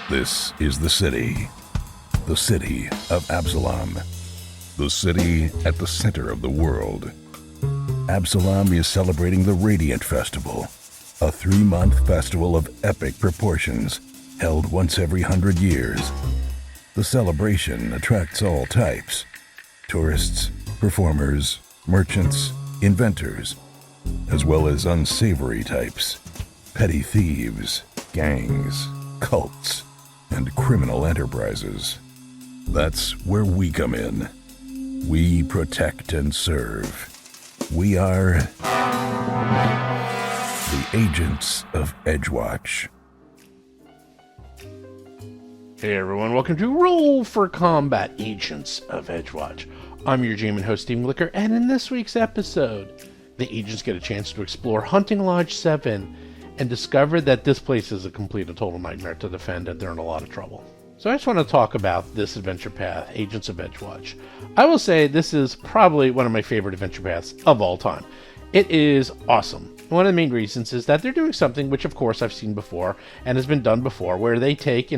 This is the city of Absalom, the city at the center of the world. Absalom is celebrating the Radiant Festival, a 3-month festival of epic proportions held once every 100 years. The celebration attracts all types: tourists, performers, merchants, inventors, as well as unsavory types, petty thieves, gangs, cults, and criminal enterprises. That's where we come in. We protect and serve. We are the Agents of Edgewatch. Hey everyone, welcome to Roll for Combat Agents of Edgewatch. I'm your GM and host, Steve Glicker, and in this week's episode, the agents get a chance to explore Hunting Lodge 7 and discover that this place is a complete and total nightmare to defend and they're in a lot of trouble. So I just want to talk about this adventure path, Agents of Edgewatch. I will say this is probably one of my favorite adventure paths of all time. It is awesome. One of the main reasons is that they're doing something which, of course, I've seen before and has been done before, where they take,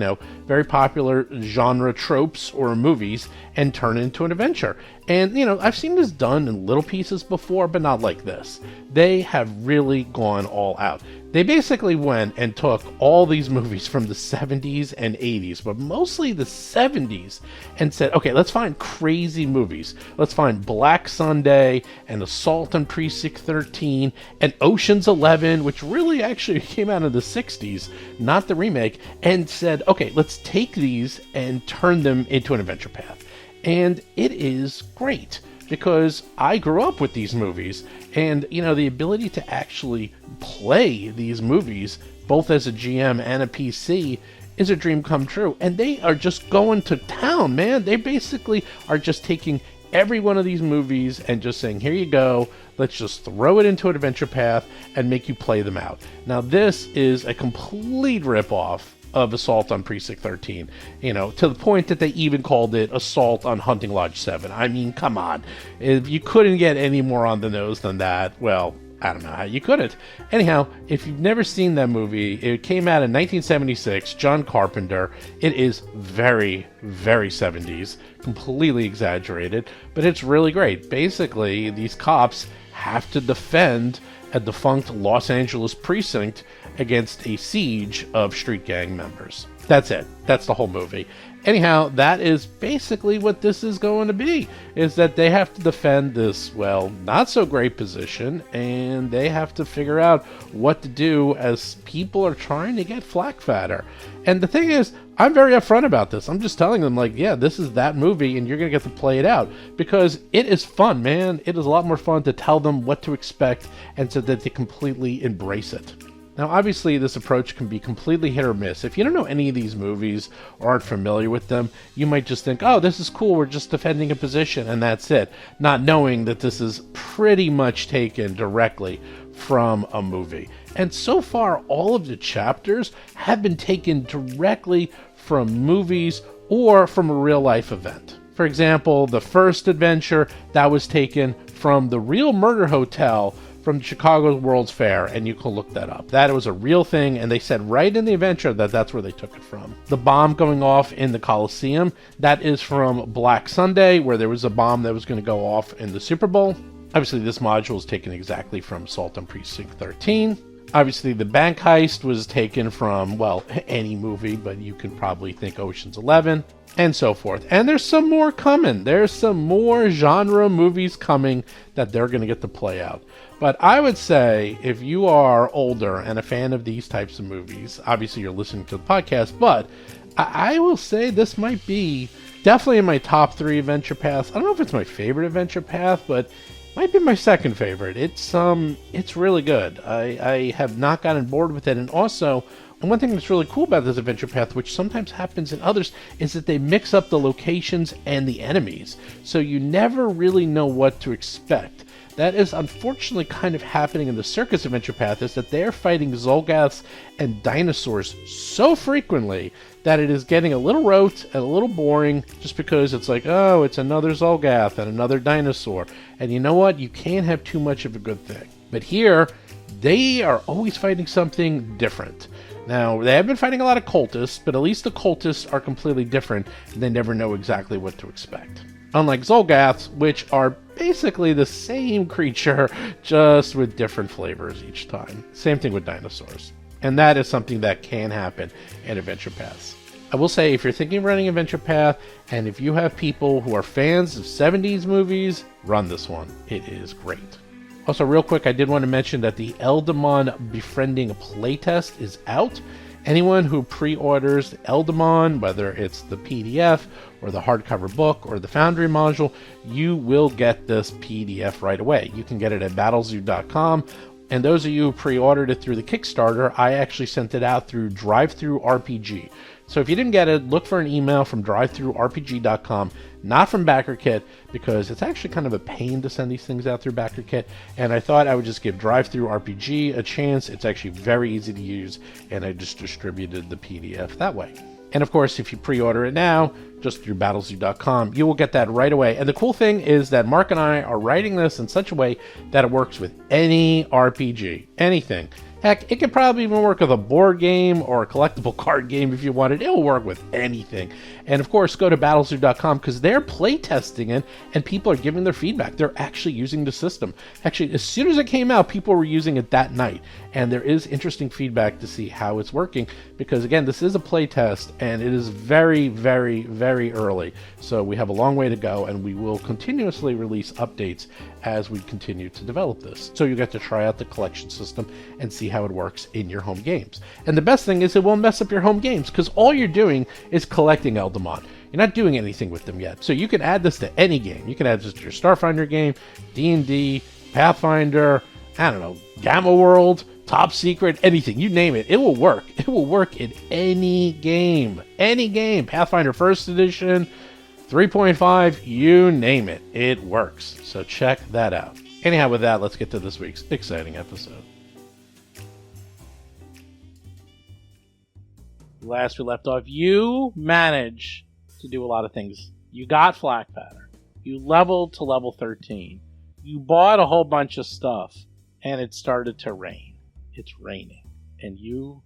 very popular genre tropes or movies and turn it into an adventure. And, I've seen this done in little pieces before, but not like this. They have really gone all out. They basically went and took all these movies from the 70s and 80s, but mostly the 70s, and said, okay, let's find crazy movies. Let's find Black Sunday and Assault on Precinct 13 and Ocean's 11, which really actually came out in the 60s, not the remake, and said, okay, let's take these and turn them into an adventure path. And it is great, because I grew up with these movies, and, the ability to actually play these movies, both as a GM and a PC, is a dream come true. And they are just going to town, man. They basically are just taking every one of these movies and just saying, here you go, let's just throw it into an adventure path and make you play them out. Now, this is a complete ripoff of Assault on Precinct 13, to the point that they even called it Assault on Hunting Lodge 7. I mean, come on. If you couldn't get any more on the nose than that, well, I don't know how you couldn't. Anyhow, if you've never seen that movie, it came out in 1976, John Carpenter. It is very, very 70s, completely exaggerated, but it's really great. Basically, these cops have to defend a defunct Los Angeles precinct against a siege of street gang members. That's it. That's the whole movie. Anyhow, that is basically what this is going to be, is that they have to defend this, not so great position, and they have to figure out what to do as people are trying to get flak fatter. And the thing is, I'm very upfront about this. I'm just telling them, this is that movie, and you're going to get to play it out, because it is fun, man. It is a lot more fun to tell them what to expect, and so that they completely embrace it. Now, obviously, this approach can be completely hit or miss. If you don't know any of these movies or aren't familiar with them, you might just think, oh, this is cool, we're just defending a position, and that's it, not knowing that this is pretty much taken directly from a movie. And so far, all of the chapters have been taken directly from movies or from a real-life event. For example, the first adventure, that was taken from the real murder hotel from Chicago's World's Fair, and you can look that up. That was a real thing, and they said right in the adventure that that's where they took it from. The bomb going off in the Coliseum, that is from Black Sunday, where there was a bomb that was going to go off in the Super Bowl. Obviously, this module is taken exactly from Assault on Precinct 13. Obviously, the bank heist was taken from, any movie, but you can probably think Ocean's 11, and so forth. And there's some more coming. There's some more genre movies coming that they're going to get to play out. But I would say, if you are older and a fan of these types of movies, obviously you're listening to the podcast, but I will say this might be definitely in my top 3 adventure paths. I don't know if it's my favorite adventure path, but might be my second favorite. It's really good. I have not gotten bored with it. And also, one thing that's really cool about this adventure path, which sometimes happens in others, is that they mix up the locations and the enemies. So you never really know what to expect. That is unfortunately kind of happening in the Circus Adventure Path, is that they're fighting Zolgaths and dinosaurs so frequently that it is getting a little rote and a little boring, just because it's like, oh, it's another Zolgath and another dinosaur. And you know what? You can't have too much of a good thing. But here, they are always fighting something different. Now, they have been fighting a lot of cultists, but at least the cultists are completely different, and they never know exactly what to expect. Unlike Zolgaths, which are basically the same creature, just with different flavors each time. Same thing with dinosaurs. And that is something that can happen in Adventure Paths. I will say, if you're thinking of running Adventure Path, and if you have people who are fans of 70s movies, run this one. It is great. Also, real quick, I did want to mention that the Eldamon Befriending playtest is out. Anyone who pre-orders Eldamon, whether it's the PDF or the hardcover book or the Foundry module, you will get this PDF right away. You can get it at battlezoo.com. And those of you who pre-ordered it through the Kickstarter, I actually sent it out through DriveThruRPG. So if you didn't get it, look for an email from DriveThruRPG.com, not from BackerKit, because it's actually kind of a pain to send these things out through BackerKit. And I thought I would just give DriveThruRPG a chance. It's actually very easy to use, and I just distributed the PDF that way. And of course, if you pre-order it now, just through battlezoo.com, you will get that right away. And the cool thing is that Mark and I are writing this in such a way that it works with any RPG, anything. Heck, it could probably even work with a board game or a collectible card game if you wanted. It will work with anything. And of course, go to battlezoo.com because they're playtesting it and people are giving their feedback. They're actually using the system. Actually, as soon as it came out, people were using it that night. And there is interesting feedback to see how it's working because, again, this is a playtest and it is very, very, very early. So we have a long way to go and we will continuously release updates as we continue to develop this. So you get to try out the collection system and see how it works in your home games. And the best thing is it won't mess up your home games because all you're doing is collecting Eldamon. You're not doing anything with them yet. So you can add this to any game. You can add this to your Starfinder game, D&D, Pathfinder, I don't know, Gamma World, Top Secret, anything. You name it. It will work. It will work in any game. Any game. Pathfinder 1st Edition, 3.5, you name it. It works. So check that out. Anyhow, with that, let's get to this week's exciting episode. Last we left off, you managed to do a lot of things. You got Flak Pattern. You leveled to level 13. You bought a whole bunch of stuff, and it started to rain. It's raining, and you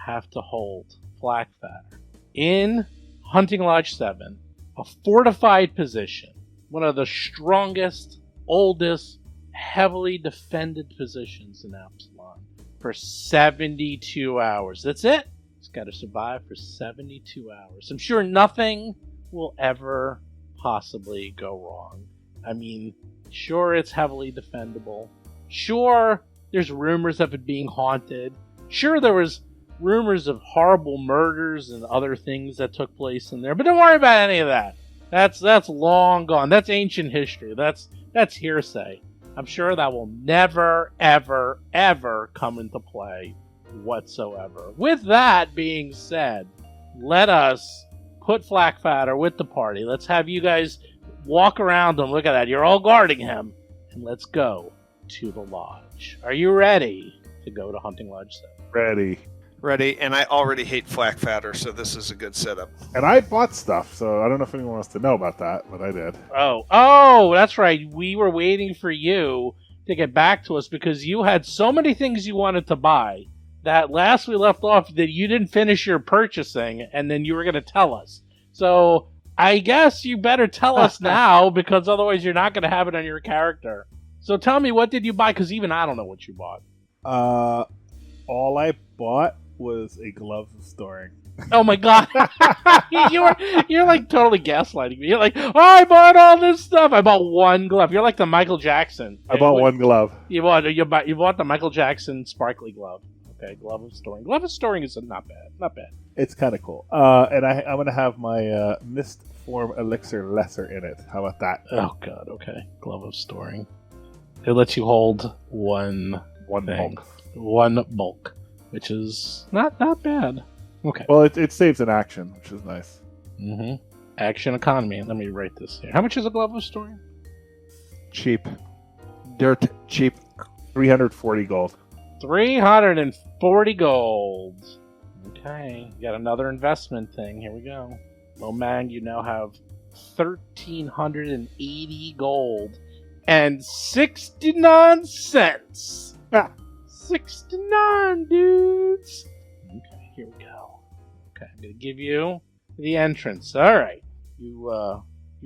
have to hold Flak Pattern in Hunting Lodge 7, a fortified position, one of the strongest, oldest, heavily defended positions in Absalom, for 72 hours. That's it. It's got to survive for 72 hours. I'm sure nothing will ever possibly go wrong. I mean, sure, it's heavily defendable. Sure, there's rumors of it being haunted. Sure, there was rumors of horrible murders and other things that took place in there. But don't worry about any of that. That's long gone. That's ancient history. That's hearsay. I'm sure that will never, ever, ever come into play whatsoever. With that being said, let us put Flakfatter with the party. Let's have you guys walk around him. Look at that. You're all guarding him. And let's go to the lodge. Are you ready to go to Hunting Lodge 7? Ready, and I already hate Flakfatter, so this is a good setup. And I bought stuff, so I don't know if anyone wants to know about that, but I did. Oh, that's right. We were waiting for you to get back to us because you had so many things you wanted to buy that last we left off that you didn't finish your purchasing, and then you were going to tell us. So I guess you better tell us now, because otherwise you're not going to have it on your character. So tell me, what did you buy? Because even I don't know what you bought. All I bought was a glove of storing. Oh my god. You're like totally gaslighting me. You're like, oh, I bought all this stuff. I bought one glove. You're like the Michael Jackson. I bought one glove. You bought the Michael Jackson sparkly glove. Okay, glove of storing. Glove of storing is not bad. It's kind of cool. And I'm going to have my Mist Form Elixir Lesser in it. How about that? Oh god, okay. Glove of storing. It lets you hold one thing. bulk. One bulk, which is not bad. Okay. Well, it saves an action, which is nice. Mm-hmm. Action economy. Let me write this here. How much is a glove of storing? Cheap. Dirt cheap. 340 gold. 340 gold. Okay. You got another investment thing. Here we go. Oh man, you now have 1,380 gold and 69 cents. 69, dudes. Okay. here we go. Okay, I'm going to give you the entrance. All right. You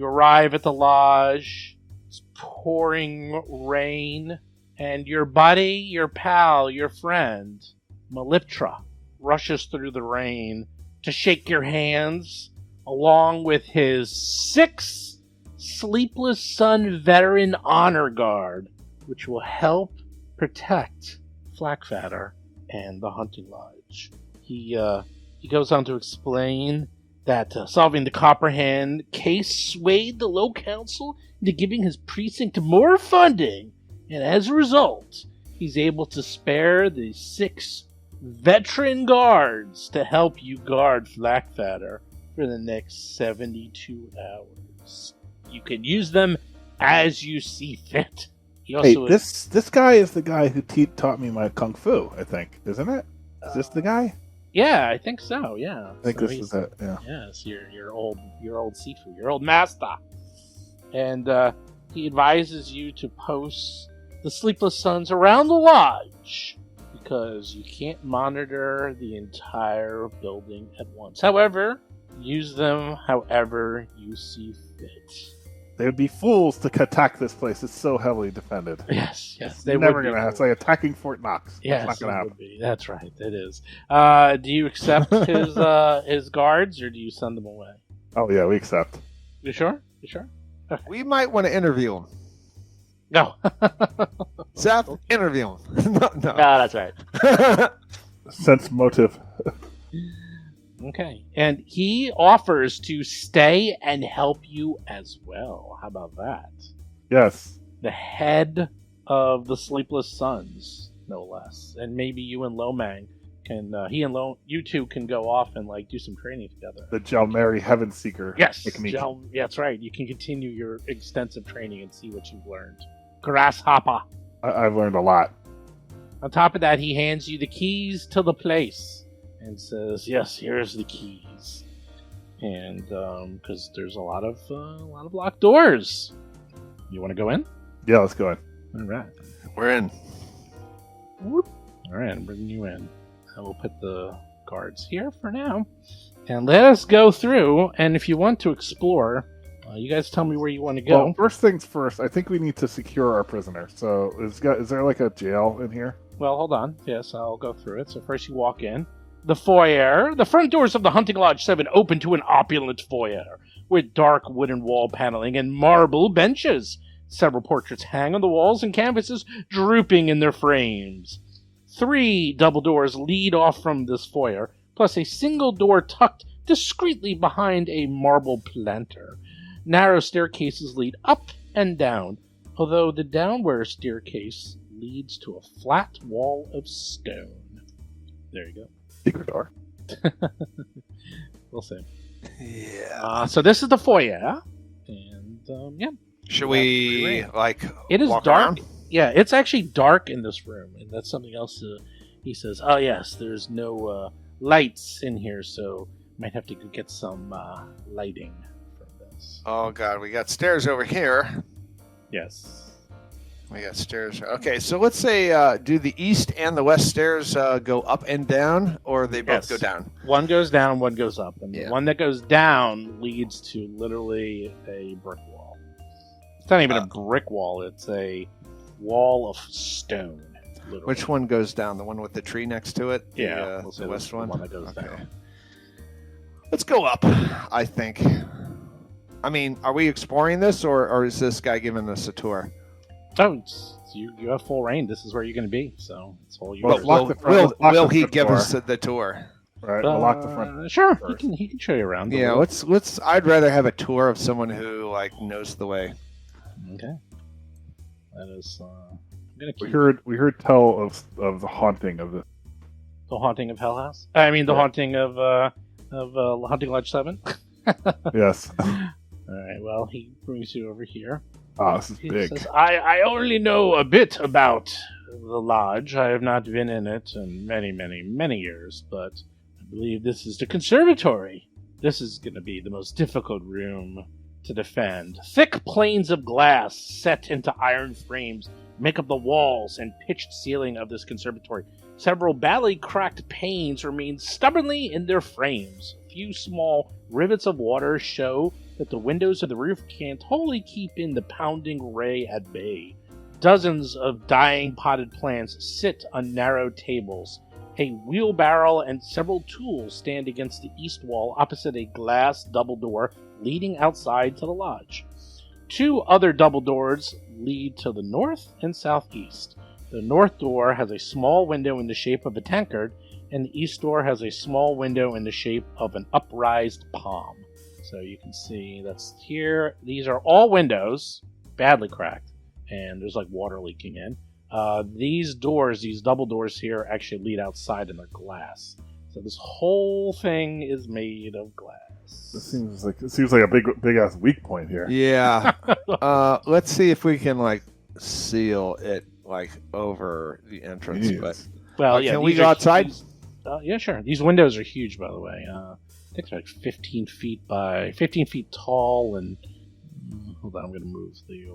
arrive at the lodge. It's pouring rain. And your buddy, your pal, your friend, Meliptra, rushes through the rain to shake your hands, along with his 6 Sleepless Sun Veteran Honor Guard, which will help protect Flackfatter and the Hunting Lodge. He goes on to explain that solving the Copperhand case swayed the Low Council into giving his precinct more funding, and as a result, he's able to spare the 6 veteran guards to help you guard Flackfatter for the next 72 hours. You can use them as you see fit. He also this guy is the guy who taught me my kung fu, I think, isn't it? Is this the guy? Yeah, I think so. Yeah, I think this is it. Yeah. Yes, your old Sifu, your old master, and he advises you to post the Sleepless Suns around the lodge because you can't monitor the entire building at once. However, use them however you see fit. They would be fools to attack this place. It's so heavily defended. Yes, They're never going to have. It's like attacking Fort Knox. Yes, it's not going to happen. Would be. That's right. It is. Do you accept his guards, or do you send them away? Oh yeah, we accept. You sure? You sure? Okay. We might want to interview him. No. Seth, interview him. No. That's right. Sense motive. Okay. And he offers to stay and help you as well. How about that? Yes. The head of the Sleepless Suns, no less. And maybe you and Lomang can, you two can go off and do some training together. The Jalmeri Heaven Seeker technique. Yeah, that's right. You can continue your extensive training and see what you've learned. Grasshopper. I've learned a lot. On top of that, he hands you the keys to the place and says, "Yes, here's the keys." And because there's a lot of locked doors. You want to go in? Yeah, let's go in. All right. We're in. Whoop. All right, I'm bringing you in. I will put the guards here for now. And let us go through. And if you want to explore, you guys tell me where you want to go. Well, first things first, I think we need to secure our prisoner. So is there like a jail in here? Well, hold on. Yes, I'll go through it. So first you walk in. The foyer. The front doors of the Hunting Lodge 7 open to an opulent foyer with dark wooden wall paneling and marble benches. Several portraits hang on the walls and canvases drooping in their frames. 3 double doors lead off from this foyer, plus a single door tucked discreetly behind a marble planter. Narrow staircases lead up and down, although the downward staircase leads to a flat wall of stone. There you go. Secret door. We'll see. Yeah. So this is the foyer, and yeah. Should we It is walk dark. around? Yeah, it's actually dark in this room, and that's something else. He says, "Oh yes, there's no lights in here, so might have to go get some lighting from this." Oh god, we got stairs over here. Yes. We got stairs. Okay, so let's say, do the east and the west stairs go up and down, or they both go down? One goes down, one goes up, and the Yeah. one that goes down leads to literally a brick wall. It's not even a brick wall; it's a wall of stone. Literally. Which one goes down? The one with the tree next to it? Yeah, we'll say the that's west the one? one that goes down. Let's go up, I think. I mean, are we exploring this, or is this guy giving us a tour? Oh, you have full reign. This is where you're going to be, so it's all yours. Well, Will he give us the tour? Right, we'll lock the front. Sure, first. he can show you around. Yeah, let's. I'd rather have a tour of someone who knows the way. Okay. That is. I'm gonna keep We heard tell of the haunting of the. the haunting of Hell House. I mean, the haunting of Hunting Lodge 7. Yes. All right. Well, he brings you over here. This is He big. says, I only know a bit about the lodge. I have not been in it in many, many, many years, but I believe this is the conservatory. This is going to be the most difficult room to defend. Thick planes of glass set into iron frames make up the walls and pitched ceiling of this conservatory. Several badly cracked panes remain stubbornly in their frames. A few small rivets of water show that the windows of the roof can't wholly keep in the pounding ray at bay. Dozens of dying potted plants sit on narrow tables. A wheelbarrow and several tools stand against the east wall opposite a glass double door leading outside to the lodge. 2 other double doors lead to the north and southeast. The north door has a small window in the shape of a tankard, and the east door has a small window in the shape of an uprised palm. So you can see that's here. These are all windows, badly cracked, and there's like water leaking in. These doors, these double doors here, actually lead outside and they're glass. So this whole thing is made of glass. It seems like a big ass weak point here. Yeah. Let's see if we can like seal it like over the entrance. Jeez. But Well, yeah. can we go outside? Yeah, sure. These windows are huge, by the way. I think they're like 15 feet tall, and hold on, I'm going to move the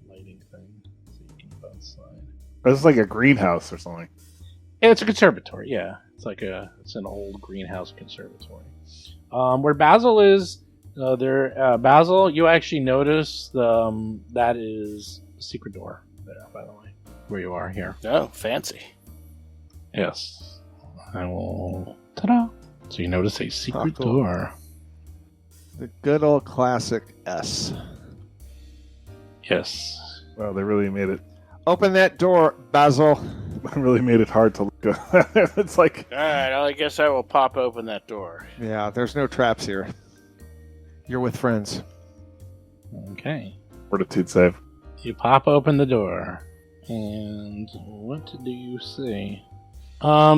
lighting thing so you can go outside. It's like a greenhouse or something. Yeah, it's a conservatory. Yeah, it's an old greenhouse conservatory. Where Basil is, Basil, you actually notice that is a secret door there, by the way, where you are here. Oh, fancy. Yes. I will. Ta-da! So you notice a secret cool. door. The good old classic S. Yes. Wow, they really made it. Open that door, Basil. Really made it hard to look. It's like All right, well, I guess I will pop open that door. Yeah, there's no traps here. You're with friends. Okay. fortitude save. You pop open the door, and what do you see?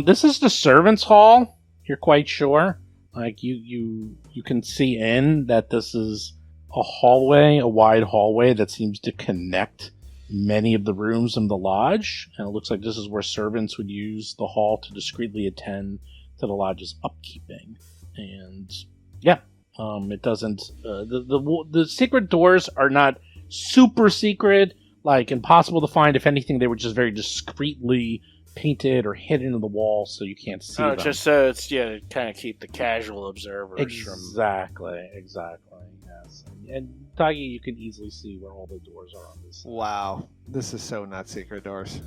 This is the servants' hall. You're quite sure. Like you can see in that this is a hallway, a wide hallway that seems to connect many of the rooms in the lodge, and it looks like this is where servants would use the hall to discreetly attend to the lodge's upkeeping. And yeah, it doesn't. The secret doors are not super secret, like impossible to find. If anything, they were just very discreetly painted or hidden in the wall, so you can't see them. Just so it's to kind of keep the casual observers from. Exactly. Yes, and Tagi, you can easily see where all the doors are on this side. Wow, this is so not secret doors.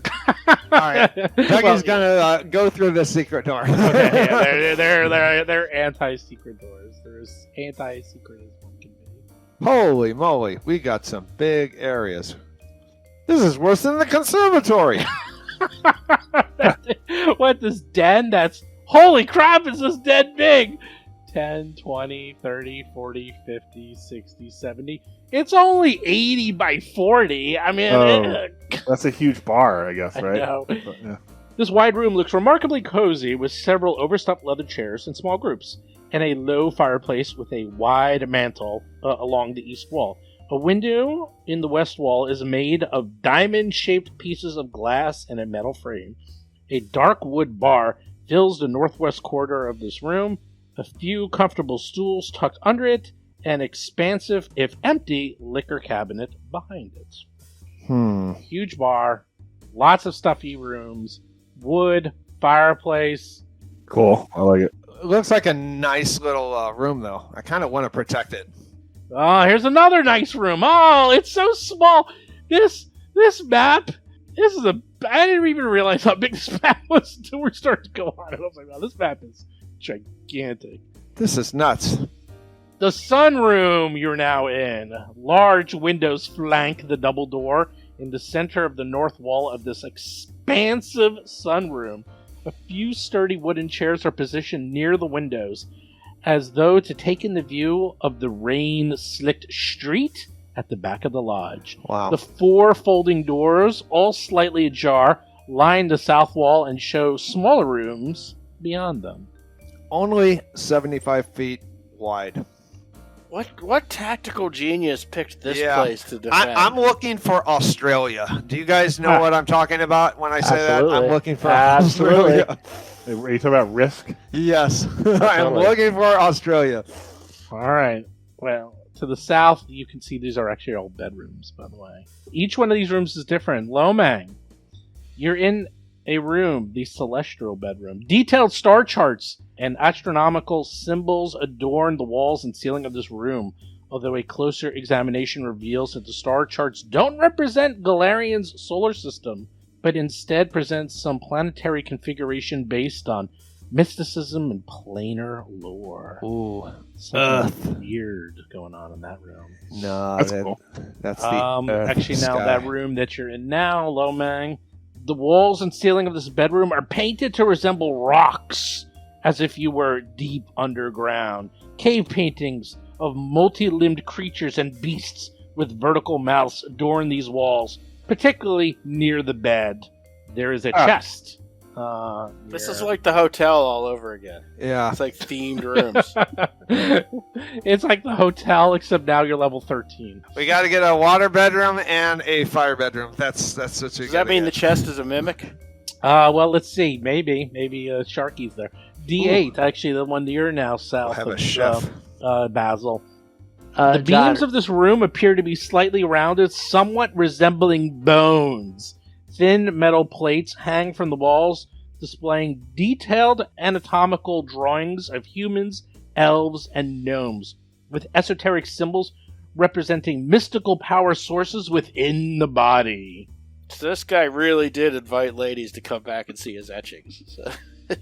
All right, Dougie's gonna go through the secret door. Okay, yeah, they're anti-secret doors. They're as anti-secret as one can be. Holy moly, we got some big areas. This is worse than the conservatory. What, this den? Holy crap, is this den big? 10, 20, 30, 40, 50, 60, 70. It's only 80 by 40. I mean, that's a huge bar, I guess, right? I know. But, yeah. This wide room looks remarkably cozy with several overstuffed leather chairs in small groups, and a low fireplace with a wide mantel along the east wall. A window in the west wall is made of diamond-shaped pieces of glass and a metal frame. A dark wood bar fills the northwest corner of this room, a few comfortable stools tucked under it, an expansive, if empty, liquor cabinet behind it. Huge bar, lots of stuffy rooms, wood, fireplace. Cool. I like it. It looks like a nice little room, though. I kind of want to protect it. Oh, here's another nice room. Oh, it's so small. This map, I didn't even realize how big this map was until we started to go on. I was like, wow, this map is gigantic. This is nuts. The sunroom you're now in. Large windows flank the double door in the center of the north wall of this expansive sunroom. A few sturdy wooden chairs are positioned near the windows, as though to take in the view of the rain-slicked street at the back of the lodge. Wow. The 4 folding doors, all slightly ajar, line the south wall and show smaller rooms beyond them. Only 75 feet wide. What tactical genius picked this place to defend? I'm looking for Australia. Do you guys know what I'm talking about when I say Absolutely. that? I'm looking for Absolutely. Australia. Are you talking about Risk? Yes. I'm looking for Australia. All right. Well, to the south, you can see these are actually all bedrooms, by the way. Each one of these rooms is different. Lomang, you're in A room, the celestial bedroom. Detailed star charts and astronomical symbols adorn the walls and ceiling of this room, although a closer examination reveals that the star charts don't represent Galarian's solar system, but instead presents some planetary configuration based on mysticism and planar lore. Ooh. Something weird going on in that room. No, That's cool. That's the Actually, now sky. that room that you're in now, Lomang, the walls and ceiling of this bedroom are painted to resemble rocks, as if you were deep underground. Cave paintings of multi-limbed creatures and beasts with vertical mouths adorn these walls, particularly near the bed. There is a chest. This is like the hotel all over again. Yeah. It's like themed rooms. It's like the hotel, except now you're level 13. We got to get a water bedroom and a fire bedroom. That's what you Does that mean the chest is a mimic? Well, let's see. Maybe Sharky's there. D8, actually, the one you're now south have a of chef. Basil. The beams of this room appear to be slightly rounded, somewhat resembling bones. Thin metal plates hang from the walls, displaying detailed anatomical drawings of humans, elves, and gnomes, with esoteric symbols representing mystical power sources within the body. So this guy really did invite ladies to come back and see his etchings. So.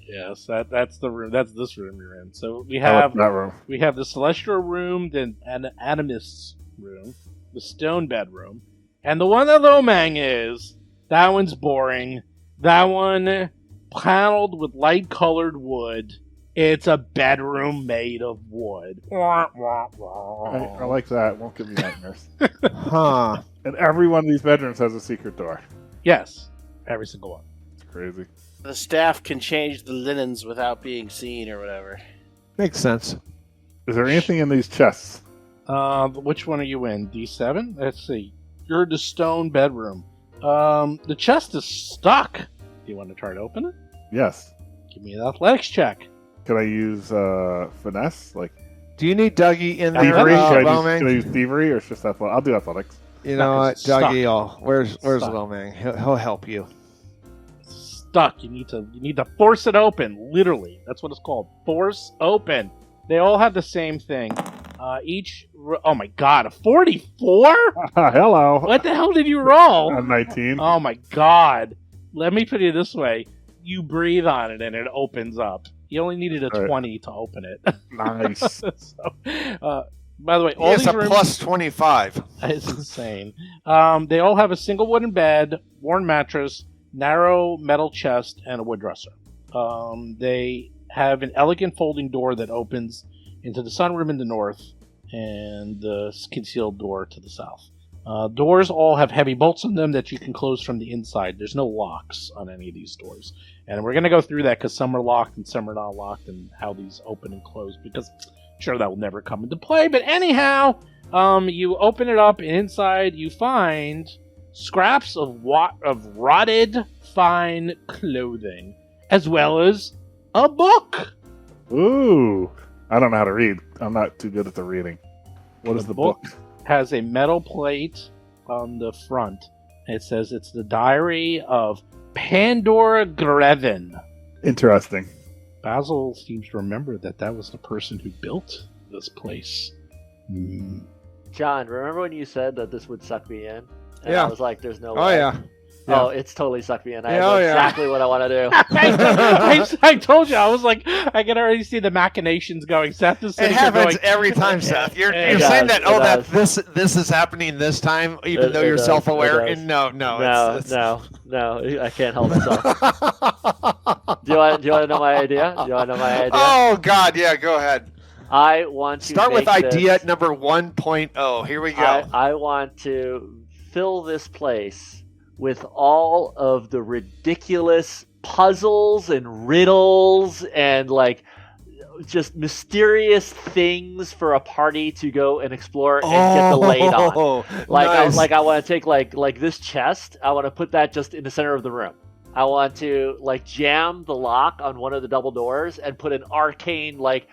Yes, that's the room. That's this room you're in. So we I like have that room. we have the celestial room, the atomist's room, the stone bedroom, and the one that Lomang is. That one's boring. That one paneled with light-colored wood. It's a bedroom made of wood. I like that. Won't give me nightmares. Huh. And every one of these bedrooms has a secret door. Yes, every single one. It's crazy. The staff can change the linens without being seen or whatever. Makes sense. Is there anything in these chests? Which one are you in? D7? Let's see. You're in the stone bedroom. The chest is stuck. Do you want to try to open it? Yes. Give me an athletics check. Can I use finesse? Like Do you need Dougie in there, thievery? Can I Lomang? use thievery or it's just athletics? I'll do athletics. You know what, It's stuck. Dougie? Where's Stuck. Lomang? He'll help you. Stuck. You need to force it open. Literally, that's what it's called. Force open. They all have the same thing. Oh my god, a 44? Hello. What the hell did you roll? I'm 19. Oh my god. Let me put it this way. You breathe on it and it opens up. You only needed a All right. 20 to open it. Nice. So, by the way, all It's these a rooms... plus 25. It's insane. They all have a single wooden bed, worn mattress, narrow metal chest, and a wood dresser. They have an elegant folding door that opens into the sunroom in the north and the concealed door to the south. Doors all have heavy bolts on them that you can close from the inside. There's no locks on any of these doors. And we're going to go through that because some are locked and some are not locked and how these open and close because sure that will never come into play. But anyhow, you open it up and inside you find scraps of rotted fine clothing as well as a book. Ooh. I don't know how to read. I'm not too good at the reading. What is the book? Has a metal plate on the front. It says it's the diary of Pandora Greven. Interesting. Basil seems to remember that was the person who built this place. John, remember when you said that this would suck me in? And Yeah. I was like, there's no Oh, way. yeah. Oh, it's totally sucked me in. I Yeah, know oh, yeah. exactly what I want to do. I told you, I was like, I can already see the machinations going. Seth is It sitting here happens going, every time, Seth. You're It saying does, that, oh, it that does. this is happening this time, even It- though it you're does, self-aware. it does. And no, No, it's, no, I can't help myself. Do you want to know my idea? Do you want to know my idea? Oh, God, yeah, go ahead. I want to Start with make idea this- number 1.0. Here we go. I want to fill this place with all of the ridiculous puzzles and riddles and like just mysterious things for a party to go and explore and get the laid on. Nice. I want to take like this chest. I want to put that just in the center of the room. I want to like jam the lock on one of the double doors and put an arcane like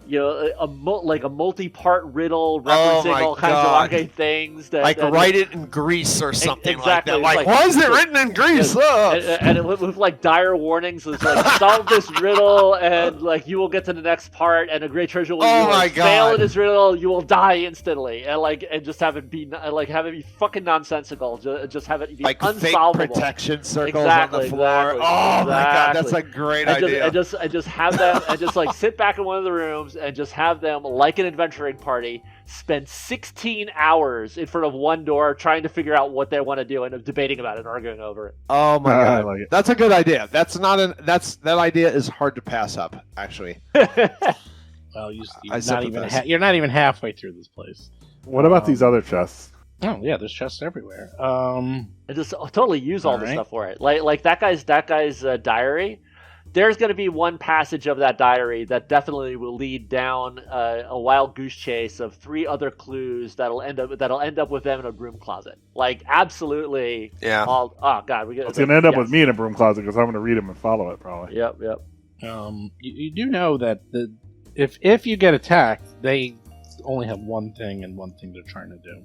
like a multi-part riddle referencing all kinds of arcade things. Write it in Greece or something exactly. like that. Why is it written in Greece? And with like dire warnings, it's like solve this riddle and like you will get to the next part, and a great treasure will fail in this riddle, you will die instantly, and just have it be fucking nonsensical. Just have it be like unsolvable. Fake protection circles on the floor. My god, that's a great idea. And just have them and just like sit back in one of the rooms and just have them, like an adventuring party, spend 16 hours in front of one door trying to figure out what they want to do and debating about it and arguing over it. Oh my god, I like it. That's a good idea. That idea is hard to pass up, actually. Well, you're not even halfway through this place. What about these other chests? Oh yeah, there's chests everywhere. I just totally use all the stuff for it. Like that guy's diary. There's going to be one passage of that diary that definitely will lead down a wild goose chase of 3 other clues that'll end up with them in a broom closet. Like absolutely. Yeah. It's going to end up with me in a broom closet because I'm going to read them and follow it probably. Yep. You do know that if you get attacked, they only have one thing they're trying to do.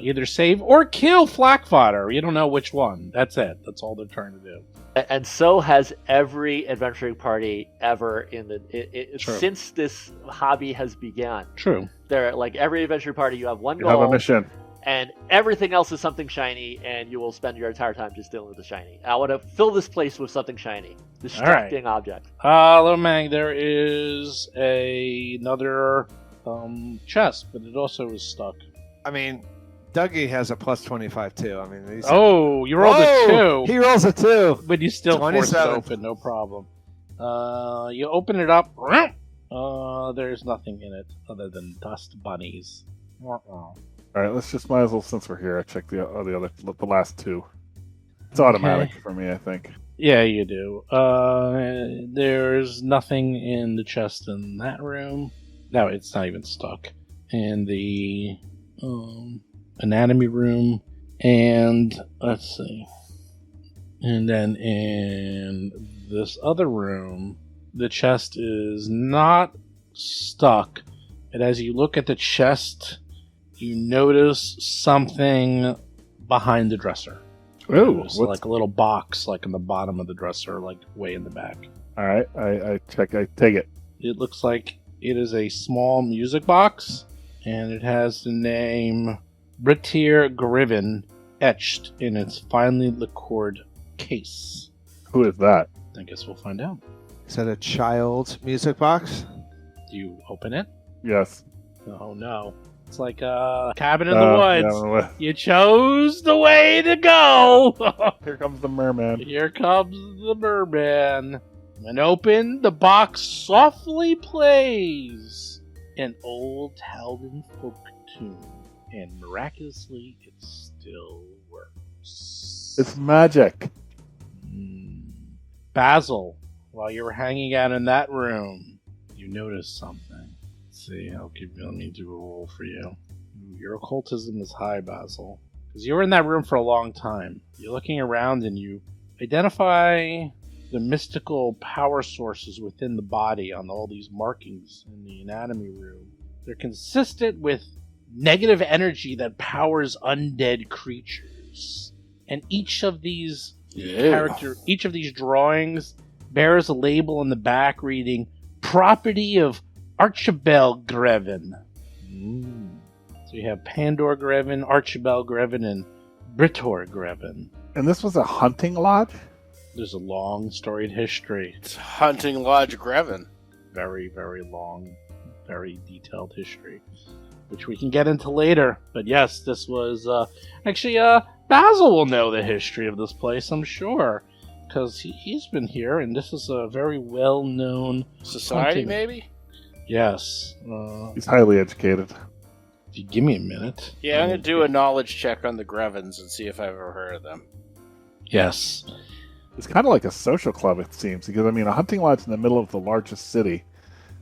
Either save or kill flak fodder. You don't know which one. That's it. That's all they're trying to do. And so has every adventuring party ever since this hobby has begun. True. There, like every adventure party, you have one goal. You have a mission. And everything else is something shiny, and you will spend your entire time just dealing with the shiny. I want to fill this place with something shiny. Distracting object. Little Mang, there is another chest, but it also is stuck. I mean, Dougie has a plus 25 too. I mean, you rolled a 2. He rolls a 2, but you still force it open, no problem. You open it up. There's nothing in it other than dust bunnies. All right, might as well, since we're here, I check the last 2. It's automatic for me, I think. Yeah, you do. There's nothing in the chest in that room. No, it's not even stuck. In the anatomy room, and let's see. And then in this other room, the chest is not stuck. And as you look at the chest, you notice something behind the dresser. Ooh, it's like a little box, like in the bottom of the dresser, like way in the back. All right, I check. I take it. It looks like it is a small music box, and it has the name Britir Griven etched in its finely lacquered case. Who is that? I guess we'll find out. Is that a child's music box? Do you open it? Yes. Oh no. It's like a cabin in the woods. No. You chose the way to go. Here comes the merman. Here comes the merman. When opened, the box softly plays an old Taldan folk tune, and miraculously, it still works. It's magic. Basil, while you were hanging out in that room, you noticed something. See, let me do a roll for you. Your occultism is high, Basil, because you were in that room for a long time. You're looking around and you identify the mystical power sources within the body on all these markings in the anatomy room. They're consistent with negative energy that powers undead creatures, and each of these drawings bears a label in the back reading "Property of Archibald Greven." So you have Pandor Greven, Archibald Greven, and Britor Greven. And this was a hunting lodge? There's a long, storied history. It's Hunting Lodge Greven. Very, very long, very detailed history, which we can get into later. But yes, this was... Basil will know the history of this place, I'm sure, because he's been here, and this is a very well-known... Society, hunting... maybe? Yes. He's highly educated. If you give me a minute. Yeah, I'm going to do a knowledge check on the Grevens and see if I've ever heard of them. Yes. It's kind of like a social club, it seems, because, a hunting lodge in the middle of the largest city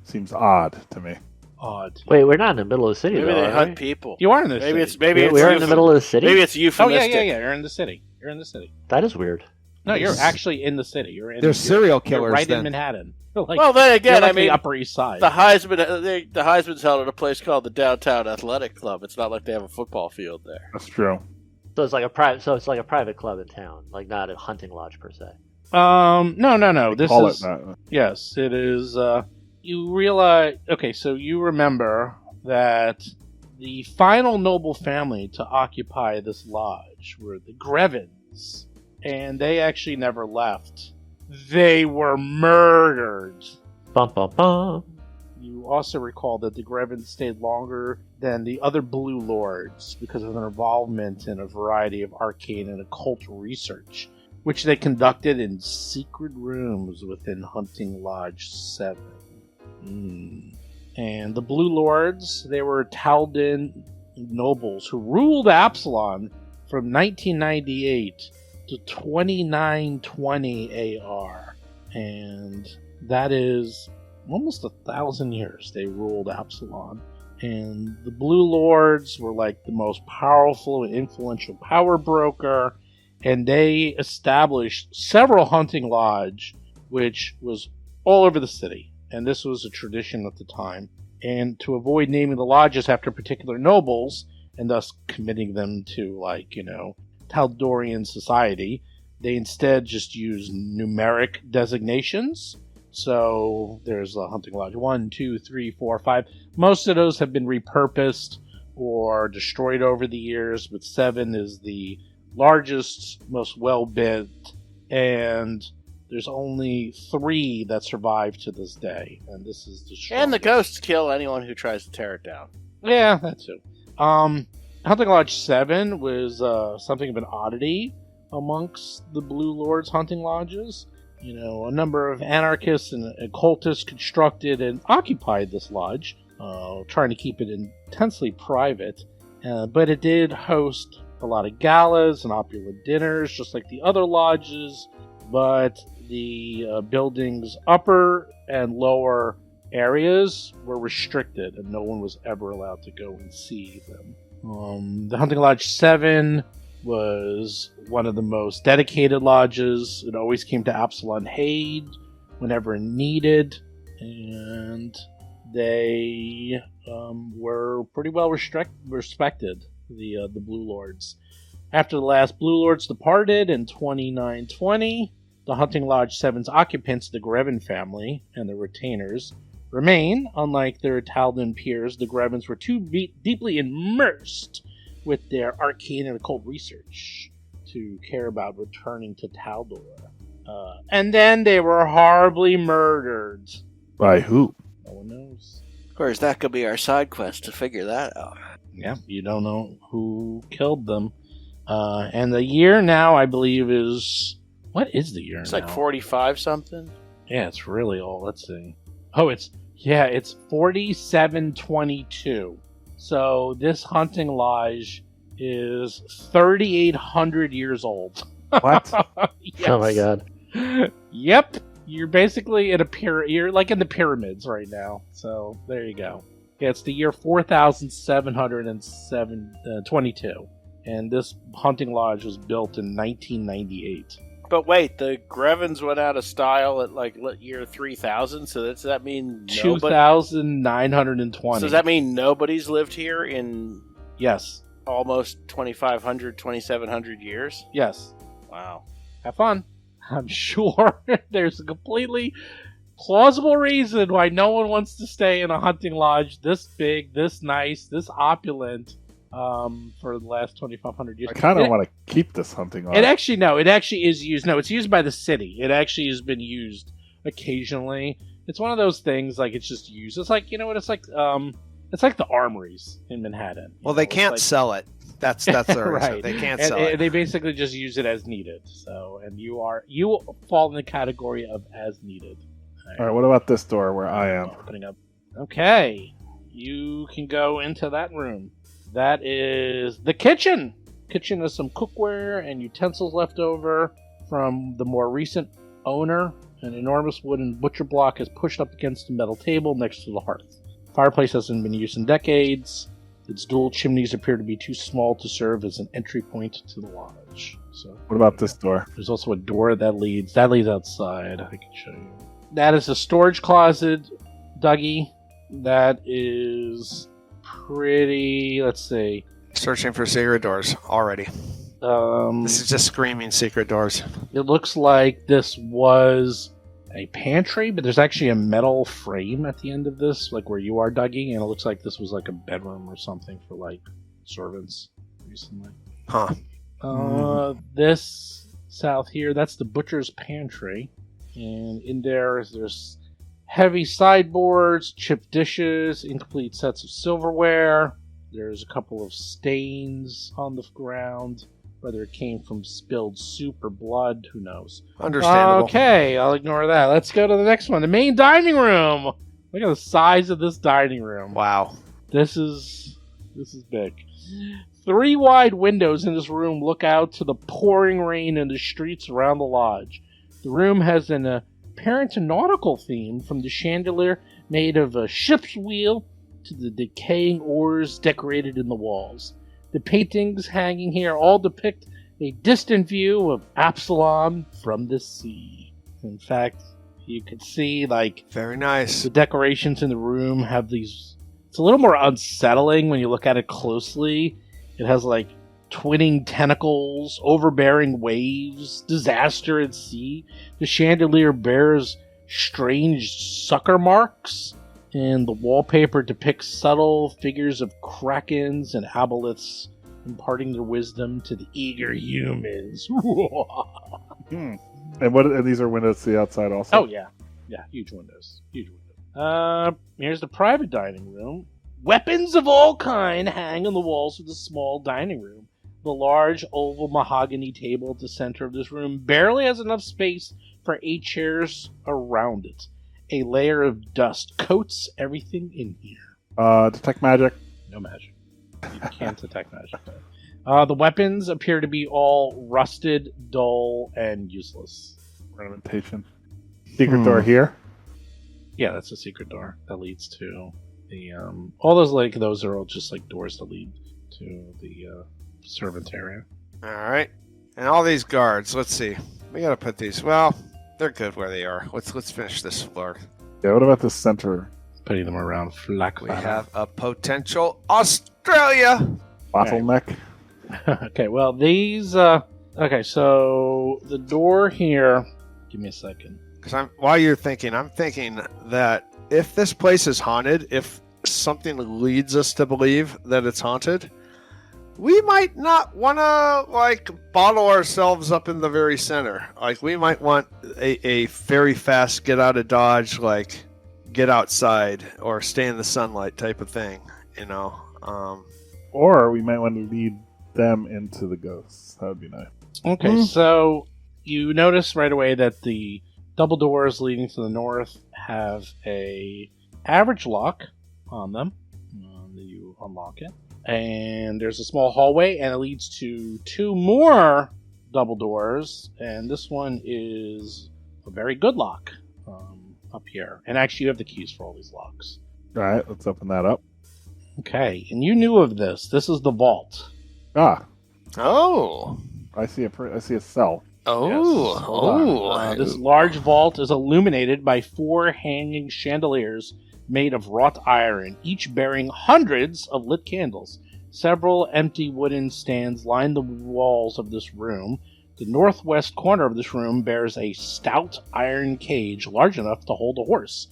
seems odd to me. Odd. Wait, we're not in the middle of the city, maybe though, they hunt people. You are in the city. Maybe we're in the middle of the city? Maybe it's euphemistic. Oh, yeah, you're in the city. You're in the city. That is weird. No, you're actually in the city. They're serial killers. You're right then. in Manhattan. Like, Well, then again, like I mean, the Upper East Side. the Heisman's held at a place called the Downtown Athletic Club. It's not like they have a football field there. That's true. So it's like a private club in town, like not a hunting lodge per se. No. This Call is it that. yes, it is. You realize? Okay, so you remember that the final noble family to occupy this lodge were the Grevins, and they actually never left. They were murdered. Bum bum bum. You also recall that the Grevins stayed longer than the other Blue Lords because of their involvement in a variety of arcane and occult research, which they conducted in secret rooms within Hunting Lodge 7. And the Blue Lords, they were Taldan nobles who ruled Absalom from 1998 to 2920 AR. And that is almost 1,000 years they ruled Absalom. And the Blue Lords were like the most powerful and influential power broker, and they established several hunting lodge, which was all over the city. And this was a tradition at the time. And to avoid naming the lodges after particular nobles, and thus committing them to, like, Taldorian society, they instead just used numeric designations. So there's a hunting lodge 1, 2, 3, 4, 5. Most of those have been repurposed or destroyed over the years, but 7 is the largest, most well-built, and there's only 3 that survive to this day, and this is the strongest. And the ghosts kill anyone who tries to tear it down. Yeah, that too. Hunting Lodge 7 was something of an oddity amongst the Blue Lords hunting lodges. A number of anarchists and occultists constructed and occupied this lodge, trying to keep it intensely private, but it did host a lot of galas and opulent dinners, just like the other lodges, but the building's upper and lower areas were restricted, and no one was ever allowed to go and see them. The Hunting Lodge 7 was one of the most dedicated lodges. It always came to Absalom Haid whenever needed, and they were pretty well respected, the Blue Lords. After the last Blue Lords departed in 2920, the Hunting Lodge 7's occupants, the Grevin family, and their retainers, remain. Unlike their Taldan peers, the Grevins were too deeply immersed with their arcane and occult research to care about returning to Taldor. And then they were horribly murdered. By who? No one knows. Of course, that could be our side quest to figure that out. Yeah, you don't know who killed them. And the year now, I believe, is... What is the year now? It's like 45 something. Yeah, it's really old. Let's see. Oh, it's 4722. So this hunting lodge is 3,800 years old. What? Yes. Oh my god. Yep. You're basically in you're like in the pyramids right now. So there you go. Yeah, it's the year 4,722. And this hunting lodge was built in 1998. But wait, the Grevins went out of style at like year 3000, so does that mean 2,920. So does that mean nobody's lived here in Yes. almost 2,500, 2,700 years? Yes. Wow. Have fun. I'm sure there's a completely plausible reason why no one wants to stay in a hunting lodge this big, this nice, this opulent for the last 2,500 years. I kind of want to keep this hunting lodge. It actually is used. No, it's used by the city. It actually has been used occasionally. It's one of those things, like, it's just used. It's like, it's like the armories in Manhattan. Well, they can't sell it. That's their right. reason. They can't And sell it. They basically just use it as needed. So, and you fall in the category of as needed. All right, what about this door where I am? Opening up. Okay, you can go into that room. That is the kitchen. Kitchen has some cookware and utensils left over from the more recent owner. An enormous wooden butcher block is pushed up against a metal table next to the hearth. Fireplace hasn't been used in decades. Its dual chimneys appear to be too small to serve as an entry point to the lodge. lodge. So What about this door? there's also a door that leads outside. I can show you. That is a storage closet, Dougie. That is pretty. Let's see. Searching for secret doors already. This is just screaming secret doors. It looks like this was a pantry, but there's actually a metal frame at the end of this, like where you are, Dougie, and it looks like this was like a bedroom or something for like servants recently. Huh. This south here, that's the butcher's pantry, and in there's heavy sideboards, chipped dishes, incomplete sets of silverware. There's a couple of stains on the ground. Whether it came from spilled soup or blood, who knows? Understandable. Okay, I'll ignore that. Let's go to the next one. The main dining room. Look at the size of this dining room. Wow. This is big. 3 wide windows in this room look out to the pouring rain in the streets around the lodge. The room has an apparent nautical theme, from the chandelier made of a ship's wheel to the decaying oars decorated in the walls. The paintings hanging here all depict a distant view of Absalom from the sea. In fact, you can see, like, Very nice. the decorations in the room have these... It's a little more unsettling when you look at it closely. It has, like, twinning tentacles, overbearing waves, disaster at sea. The chandelier bears strange sucker marks, and the wallpaper depicts subtle figures of krakens and aboleths imparting their wisdom to the eager humans. And and these are windows to the outside also? Oh, yeah. Yeah, huge windows. Huge windows. Here's the private dining room. Weapons of all kind hang on the walls of the small dining room. The large oval mahogany table at the center of this room barely has enough space for 8 chairs around it. A layer of dust coats everything in here. Detect magic. No magic. You can't detect magic. The weapons appear to be all rusted, dull, and useless. Ornamentation. Secret door here. Yeah, that's a secret door that leads to the all those those are all just like doors that lead to the servant area. All right. And all these guards, let's see. We got to put these. Well, they're good where they are. Let's finish this floor. Yeah, what about the center? Putting them around flat. We have a potential Australia. Bottleneck. Okay, well these okay, so the door here, give me a second. Because while you're thinking, I'm thinking that if this place is haunted, if something leads us to believe that it's haunted, we might not want to bottle ourselves up in the very center. Like, we might want a very fast get out of Dodge, get outside or stay in the sunlight type of thing, you know. Or we might want to lead them into the ghosts. That would be nice. Okay, so you notice right away that the double doors leading to the north have a average lock on them. You unlock it. And there's a small hallway, and it leads to 2 more double doors. And this one is a very good lock up here. And actually, you have the keys for all these locks. All right, let's open that up. Okay, and you knew of this. This is the vault. Ah, Oh. I see a cell. Oh. Yes. Oh. This large vault is illuminated by 4 hanging chandeliers made of wrought iron, each bearing hundreds of lit candles. Several empty wooden stands line the walls of this room. The northwest corner of this room bears a stout iron cage large enough to hold a horse.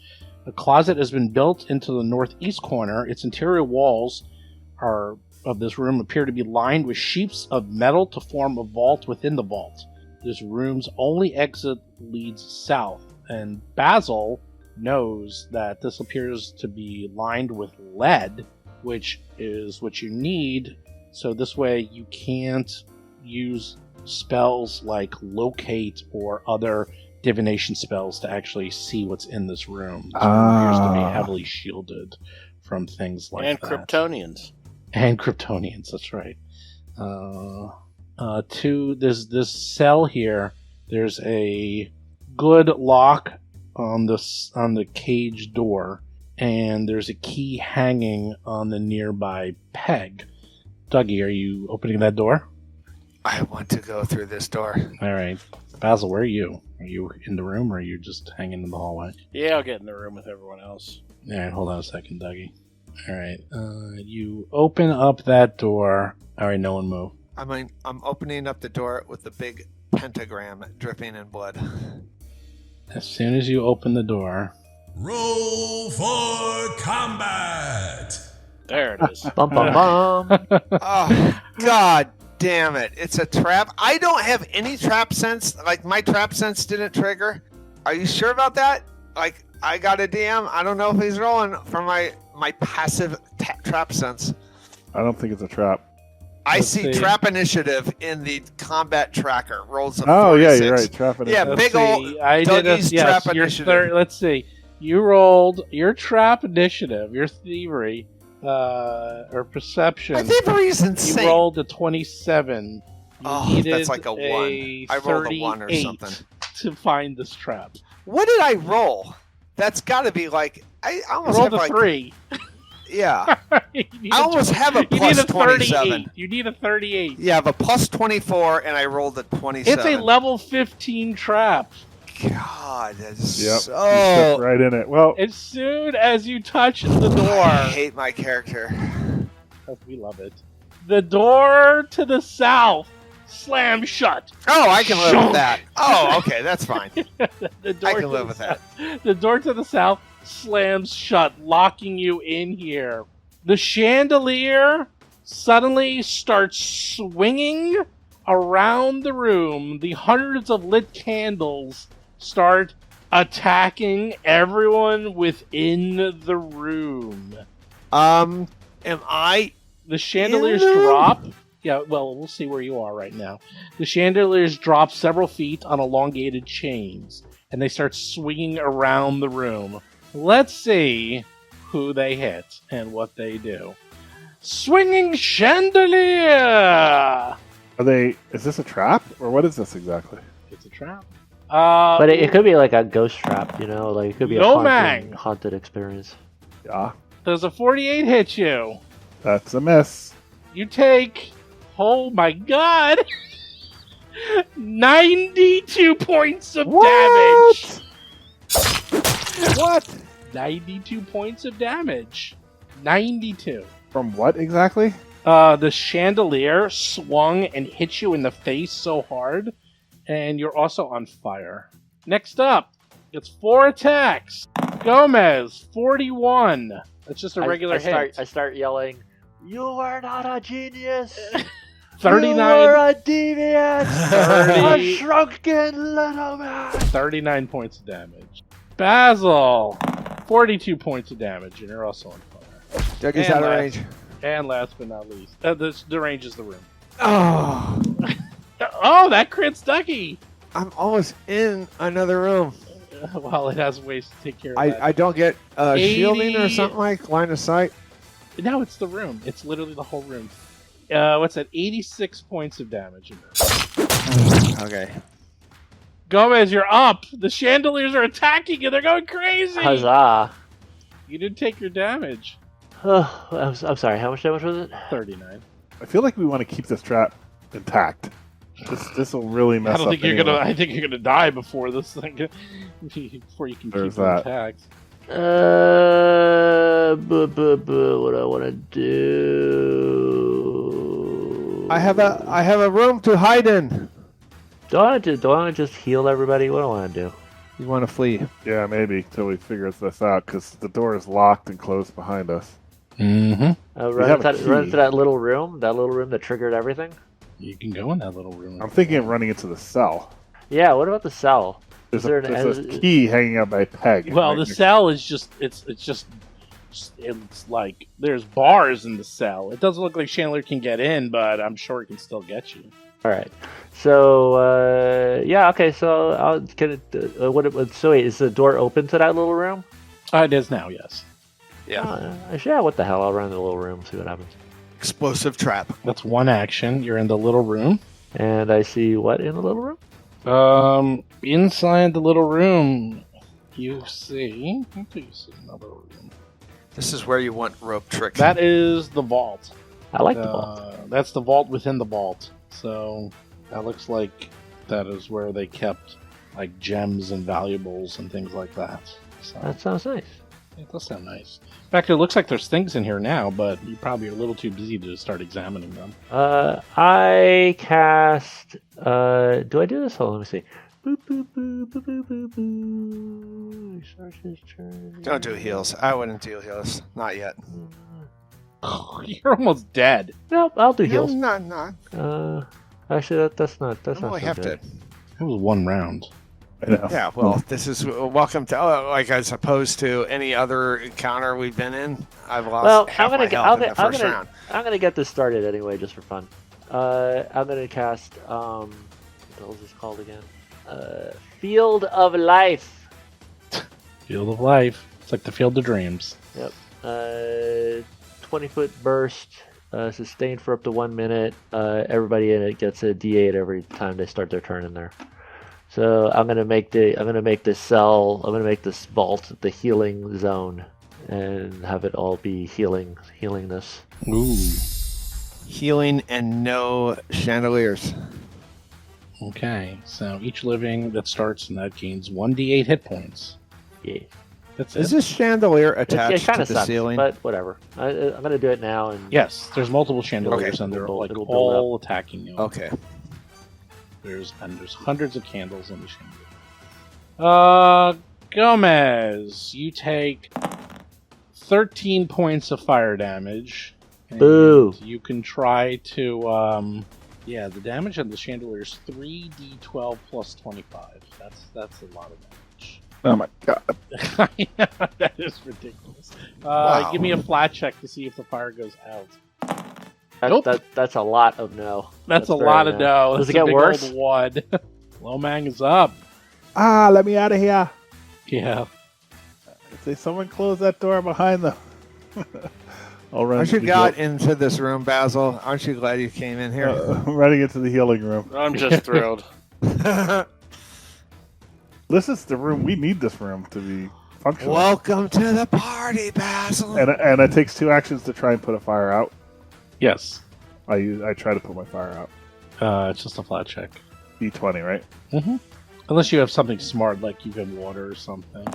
A closet has been built into the northeast corner. Its interior walls of this room appear to be lined with sheets of metal to form a vault within the vault. This room's only exit leads south, and Basil knows that this appears to be lined with lead, which is what you need, so this way you can't use spells like locate or other divination spells to actually see what's in this room. This room appears to be heavily shielded from things like and that. Kryptonians. And Kryptonians, that's right. This cell here, there's a good lock on the cage door, and there's a key hanging on the nearby peg. Dougie, are you opening that door? I want to go through this door. All right. Basil, where are you? Are you in the room or are you just hanging in the hallway? Yeah, I'll get in the room with everyone else. All right, hold on a second, Dougie. All right. You open up that door. All right, no one move. I mean, I'm opening up the door with the big pentagram dripping in blood. As soon as you open the door, Roll for combat! There it is. Bum bum bum. Oh, God damn it. It's a trap. I don't have any trap sense. Like, my trap sense didn't trigger. Are you sure about that? Like, I got a DM. I don't know if he's rolling for my passive trap sense. I don't think it's a trap. I Let's see see. trap initiative in the combat tracker. Rolls of Oh, yeah, 46. you're right. Trap it. Yeah, is. big old I did a, Dougie's yes, trap your initiative. let's see. You rolled your trap initiative, your thievery, or perception. My thievery is You insane. rolled a 27. You Oh, needed that's like a 1. I rolled a 1 or 38 something. to find this trap. What did I roll? That's got to be like I almost Rolled have a like 3. yeah. You need I a almost have a you plus need a 27. 38. You need a 38. Yeah, I have a plus 24 and I rolled a 27. It's a level 15 trap. God, that's Yep. so. You stepped right in it. Well, As soon as you touch the I door, hate my character. we love it. The door to the south slams shut. Oh, I can live Shunk. with that. Oh, okay, that's fine. The door I can to live the with that. The door to the south slams shut, locking you in here. The chandelier suddenly starts swinging around the room. The hundreds of lit candles start attacking everyone within the room. Am I? The chandeliers In the room? drop. Yeah, well, we'll see where you are right now. The chandeliers drop several feet on elongated chains, and they start swinging around the room. Let's see who they hit and what they do. Swinging chandelier! are they? Is this a trap or what is this exactly? It's a trap. But it could be like a ghost trap, you know, like it could be a Lomang. haunted experience. Yeah, Does a 48 hit you? that's a miss. You take, oh my god, 92 points of damage. What? 92 points of damage. 92. From what exactly? The chandelier swung and hit you in the face so hard, and you're also on fire. Next up, it's 4 attacks. Gomez, 41. That's just a regular hit. I start yelling, "You are not a genius! 39. You are a deviant! 30. A shrunken little man!" 39 points of damage. Basil, 42 points of damage, and you're also on fire. Dougie's And out of last- range. And last but not least, the range is the room. Oh, Oh, that crits Ducky! I'm almost in another room. Well, it has ways to take care of that. I don't get 80. shielding or something like line of sight. No, it's the room. It's literally the whole room. What's that? 86 points of damage. Okay. Gomez, you're up. The chandeliers are attacking you. They're going crazy. Huzzah! You didn't take your damage. I'm sorry. How much damage was it? 39. I feel like we want to keep this trap intact. This will really mess I don't up. think you're anyone. gonna. I think you're gonna die before this thing. Before you can There's keep your that. attacks. What I want to do? I have a room to hide in. Do I want to just heal everybody? What do I want to do? You want to flee? Yeah, maybe till we figure this out because the door is locked and closed behind us. Mm-hmm. Run have a into key. that little room that triggered everything. You can go in that little room. I'm thinking of running into the cell. Yeah. What about the cell? There's, Is there there's a key hanging out by a peg. Well, right the next- cell is just it's like there's bars in the cell. It doesn't look like Chandler can get in, but I'm sure it can still get you. All right. So yeah. Okay. So so wait, is the door open to that little room? It is now, yes. Yeah. Yeah. What the hell? I'll run in the little room. See what happens. Explosive trap. That's one action. You're in the little room. And I see what in the little room? Inside the little room, you see. What do you see in the little room? This is where you want rope tricks. That is the vault. I like the vault. That's the vault within the vault. So that looks like that is where they kept like gems and valuables and things like that. So That sounds nice. it does sound nice. In fact, it looks like there's things in here now, but you probably are a little too busy to start examining them. I cast. Do I do this? Hold on, let me see. Boop, boop, boop, boop, boop, boop, boop. Starts his turn. Don't do heals. I wouldn't do heals. Not yet. You're almost dead. Nope, I'll do heals. No. Actually, that's not. That's I'm not only so half good. dead. It was one round. I know. Yeah, well, this is welcome to like as opposed to any other encounter we've been in. I've lost Well, half my I'm health in the first round. gonna get this started anyway, just for fun. I'm gonna cast. What the hell is this called again? Field of Life. Field of Life. It's like the Field of Dreams. Yep. 20-foot burst, sustained for up to 1 minute. Everybody in it gets a D8 every time they start their turn in there. So I'm gonna make this vault the healing zone, and have it all be healingness. Ooh. Healing and no chandeliers. Okay, so each living that starts in that gains 1d8 hit points. Yeah. That's Is it. this chandelier It attached kind to of the sucks, ceiling? but whatever. I'm gonna do it now, and Yes, there's multiple chandeliers Okay. and they're like It'll build all attacking you. Okay. There's hundreds of candles in the chandelier. Gomez, you take 13 points of fire damage. And Boo. you can try to the damage on the chandelier is 3d12 plus 25. That's a lot of damage. Oh my god. That is ridiculous. Wow. Give me a flat check to see if the fire goes out. that's a lot of no. That's a very lot of no. Does That's it get a big worse? old one. Lomang is up. Let me out of here. Yeah. Say someone close that door behind them. I'll run. Aren't to you the got into this room, Basil? Aren't you glad you came in here? I'm running into the healing room. I'm just thrilled. This is the room. We need this room to be functional. Welcome to the party, Basil. And it takes 2 actions to try and put a fire out. Yes. I try to put my fire out. It's just a flat check. D20, right? Mm-hmm. Unless you have something smart, like you have water or something.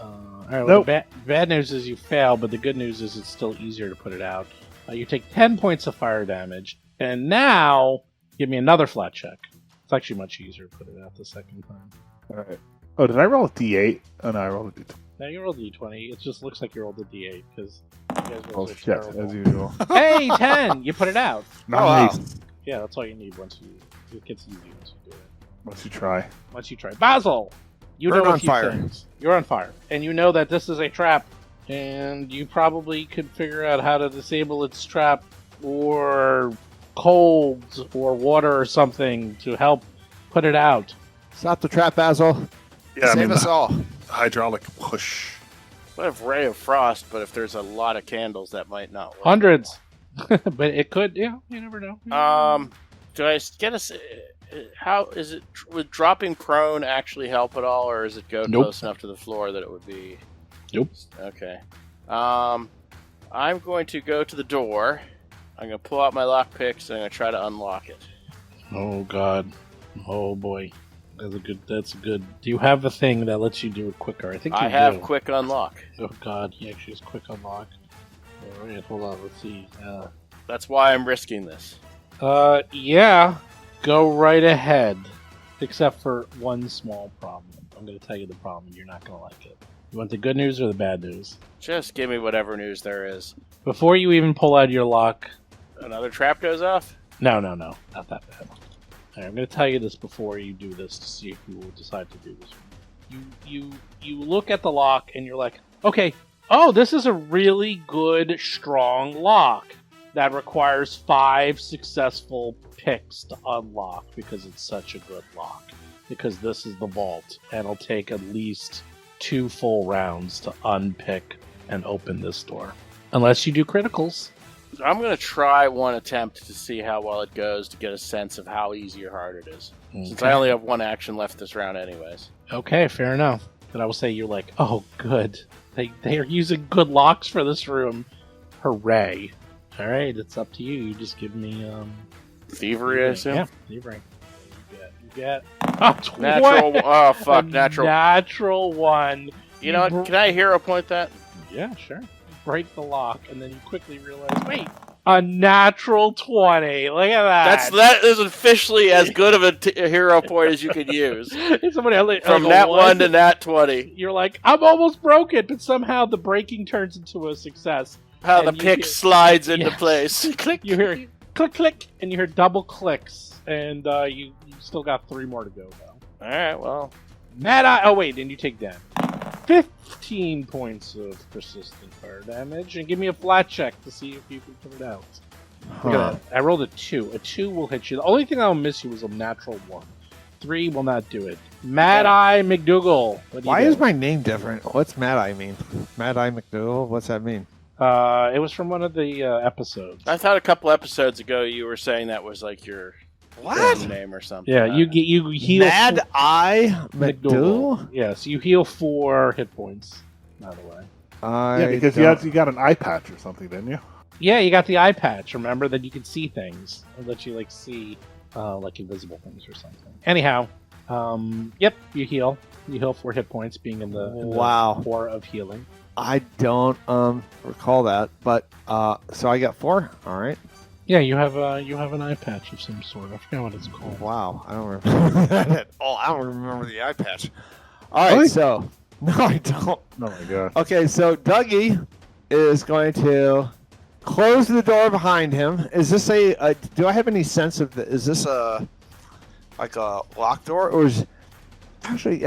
All right, well, Nope. the bad news is you fail, but the good news is it's still easier to put it out. You take 10 points of fire damage, and now give me another flat check. It's actually much easier to put it out the second time. All right. Oh, did I roll a D8? Oh no, I rolled a D20. Now you rolled a d20. It just looks like you rolled a d8 because you guys Oh rolled so shit, terrible. as usual. Hey, 10! You put it out. wow. Nice. Yeah, that's all you need once you. It gets easy once you do it. Once you try. Once you try. Basil! You Burn know a on few fire. things. You're on fire. And you know that this is a trap. And you probably could figure out how to disable its trap or cold or water or something to help put it out. Stop the trap, Basil. Yeah, Save us all. hydraulic push. I have Ray of Frost, but if there's a lot of candles, that might not work. Hundreds. But it could, yeah, you never know. Do I get us? How is it? Would dropping prone actually help at all, or is it go Nope. close enough to the floor that it would be? Nope. Okay. I'm going to go to the door. I'm going to pull out my lockpicks and I'm going to try to unlock it. Oh, God. Oh, boy. That's a good. Do you have a thing that lets you do it quicker? I think you I have do. quick unlock. Oh, God. He actually has quick unlock. All right, hold on. Let's see. That's why I'm risking this. Yeah. Go right ahead. Except for one small problem. I'm going to tell you the problem. You're not going to like it. You want the good news or the bad news? Just give me whatever news there is. Before you even pull out your lock... Another trap goes off? No. Not that bad. All right, I'm going to tell you this before you do this to see if you will decide to do this. You look at the lock and you're like, okay, this is a really good, strong lock that requires 5 successful picks to unlock because it's such a good lock. Because this is the vault, and it'll take at least 2 full rounds to unpick and open this door. Unless you do criticals. I'm going to try one attempt to see how well it goes to get a sense of how easy or hard it is. Since I only have 1 action left this round anyways. Okay, fair enough. But I will say you're like, oh, good. They are using good locks for this room. Hooray. All right, it's up to you. You just give me Thievery, I assume. Yeah, thievery. You get Natural. Oh fuck, natural. Natural one. You know what? Can I hero point that? Yeah, sure. You break the lock, and then you quickly realize, wait, a natural 20. Look at that. That is officially as good of a hero point as you could use. Somebody else, From like, nat what? 1 to nat 20. You're like, I'm almost broken, but somehow the breaking turns into a success. How And the you pick hear- slides into Yes. place. Click. You hear click, click, and you hear double clicks, and you still got 3 more to go, though. Alright, well. Mad Eye. Oh, wait, and you take damage. 15 points of persistent fire damage, and give me a flat check to see if you can put it out. Look at that. I rolled a 2. A 2 will hit you. The only thing I'll miss you was a natural 1. 3 will not do it. Mad Eye McDougal. What do you Why do? is my name different? What's Mad Eye mean? Mad Eye McDougal? What's that mean? It was from one of the episodes. I thought a couple episodes ago you were saying that was like your name or something. Yeah, you heal. Mad Eye McDougal. McDougal? Yes, you heal 4 hit points. By the way. Yeah, because you got an eye patch or something, didn't you? Yeah, you got the eye patch. Remember that you can see things. It lets you see like invisible things or something. Anyhow, yep, you heal. You heal 4 hit points, being in the Wow. core of healing. I don't recall that, but so I got 4. All right. Yeah, you have an eye patch of some sort. I forget what it's called. Wow, I don't remember that at all. I don't remember the eye patch. All right, Really? so no, I don't. Oh my god. Okay, so Dougie is going to close the door behind him. Is this a do I have any sense of is this like a locked door, or is actually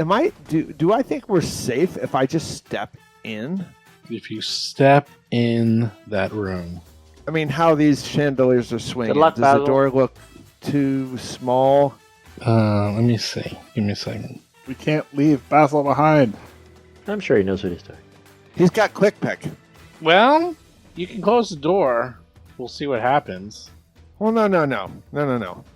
do I think we're safe if I just step in? If you step in that room, I mean, how these chandeliers are swinging. Good luck, Does Basil. the door look too small? let me see. Give me a second. We can't leave Basil behind. I'm sure he knows what he's doing. He's got click pick. Well, you can close the door. We'll see what happens. Well, no.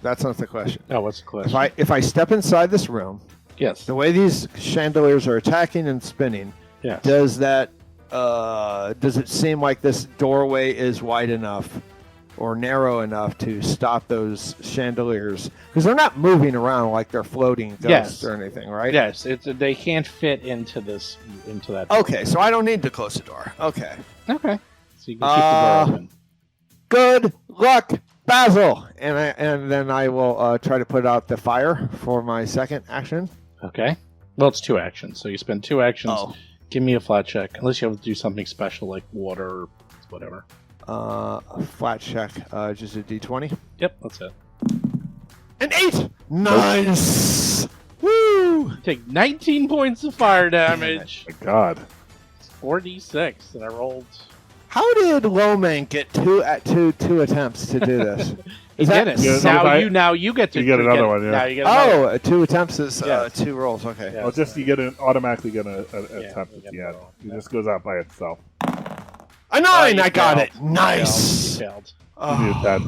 That's not the question. Oh, what's the question? If I step inside this room, Yes. the way these chandeliers are attacking and spinning, Yes. does it seem like this doorway is wide enough or narrow enough to stop those chandeliers? Because they're not moving around like they're floating ghosts Yes. or anything, right? Yes. They can't fit into that. Okay, so I don't need to close the door. Okay. Okay. So you can keep the door open. Good luck, Basil. And then I will try to put out the fire for my second action. Okay. Well, it's 2 actions, so you spend 2 actions. Oh. Give me a flat check, unless you have to do something special like water or whatever. A flat check, just a d20. Yep, that's it. An 8! Nice! Woo! Take 19 points of fire damage. My god. 4d6 that I rolled. How did Lowman get two attempts to do this? He Is did that it. Yeah, Now you get to you get another one, yeah. Now you get another. 2 attempts is Yes. 2 rolls. Okay. Yeah. Well, just you automatically get an attempt you at get the end. another one. It just goes out by itself. A 9! You I got failed. it. Nice. You failed. You need that.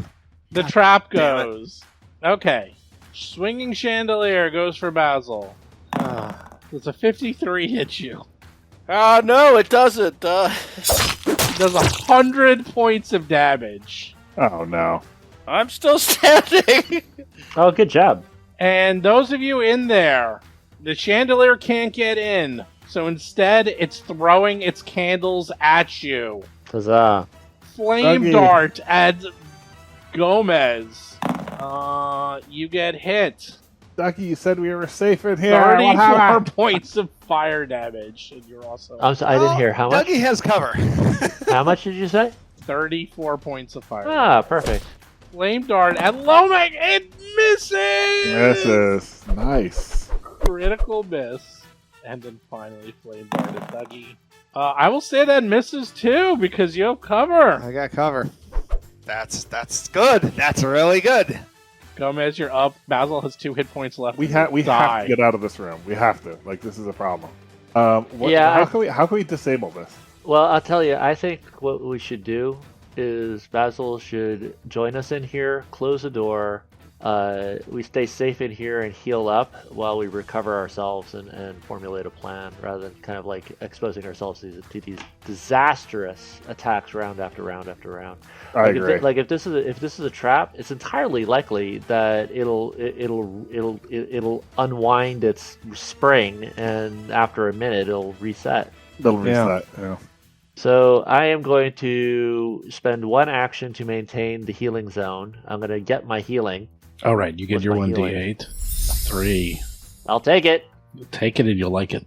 The trap damn it. goes. Okay. Swinging chandelier goes for Basil. Does a 53 hit you? Oh, no, it doesn't. Does 100 points of damage. Oh no. I'm still standing. Oh, good job. And those of you in there, the chandelier can't get in. So instead, it's throwing its candles at you. Huzzah. Flame Dougie. dart at Gomez. You get hit. Ducky, you said we were safe in here. 34 points of fire damage. And you're also I didn't hear. How much? Dougie has cover. How much did you say? 34 points of fire. Ah, perfect. Flame dart at Lomac. It misses! Misses. Nice. Critical miss. And then finally flame dart at Dougie. I will say that misses too because you have cover. I got cover. That's good. That's really good. Gomez, you're up. Basil has 2 hit points left. We have to get out of this room. We have to. Like, this is a problem. How can we disable this? Well, I'll tell you, I think what we should do is Basil should join us in here, close the door, we stay safe in here and heal up while we recover ourselves and formulate a plan, rather than kind of like exposing ourselves to these disastrous attacks round after round after round. I agree. If this is a trap, it's entirely likely that it'll unwind its spring, and after a minute it'll reset. They'll reset. Yeah. So I am going to spend one action to maintain the healing zone. I'm going to get my healing. All right, you get What's your my 1d8. 3. I'll take it. Take it and you'll like it.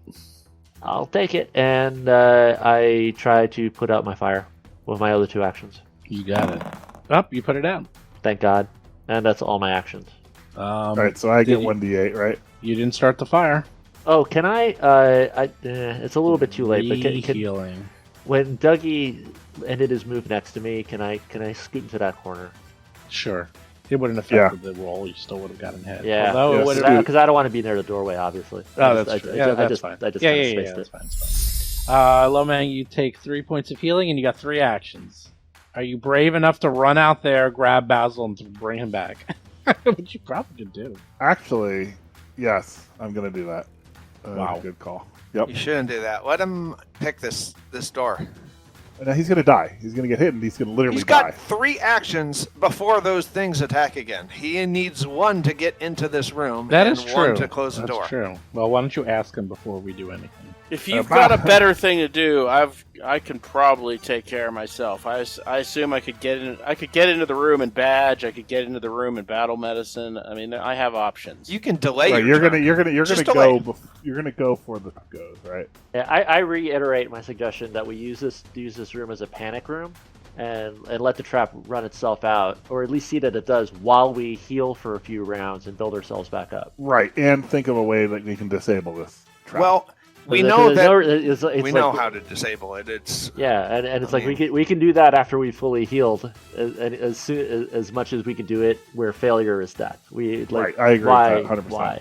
I'll take it. And I try to put out my fire with my other 2 actions. You got it. Up, you put it out. Thank God. And that's all my actions. All right, so I get 1d8, right? You didn't start the fire. Oh, can I? It's a little bit too late. But Healing. when Dougie ended his move next to me, can I scoot into that corner? Sure. It wouldn't affect the roll. You still would have gotten hit. Yeah, because I don't want to be near the doorway, obviously. Oh, that's true. That's fine. I just yeah, kind of yeah, spaced that's it. fine. That's fine. Lomang, you take 3 points of healing, and you got 3 actions. Are you brave enough to run out there, grab Basil, and to bring him back? Which you probably could do. Actually, yes, I'm going to do that. Wow. Good call. Yep. You shouldn't do that. Let him pick this door. Now he's going to die. He's going to get hit, and he's going to literally He's got die. 3 actions before those things attack again. He needs 1 to get into this room That and is true. 1 to close the That's door. true. Well, why don't you ask him before we do anything? If you've got a better thing to do, I can probably take care of myself. I assume I could get in. I could get into the room and badge. I could get into the room and battle medicine. I mean, I have options. You can delay Right, your you're turn. gonna Just go. delay. You're gonna go for the goes, right? Yeah, I reiterate my suggestion that we use this room as a panic room, and let the trap run itself out, or at least see that it does, while we heal for a few rounds and build ourselves back up. Right, and think of a way that we can disable this trap. Well, we Because know there's that it's we like- know how to disable it. It's Yeah, and it's I like mean- we can do that after we fully healed, as much as we can do it where failure is death. We like Right, I agree with why that, 100%. why.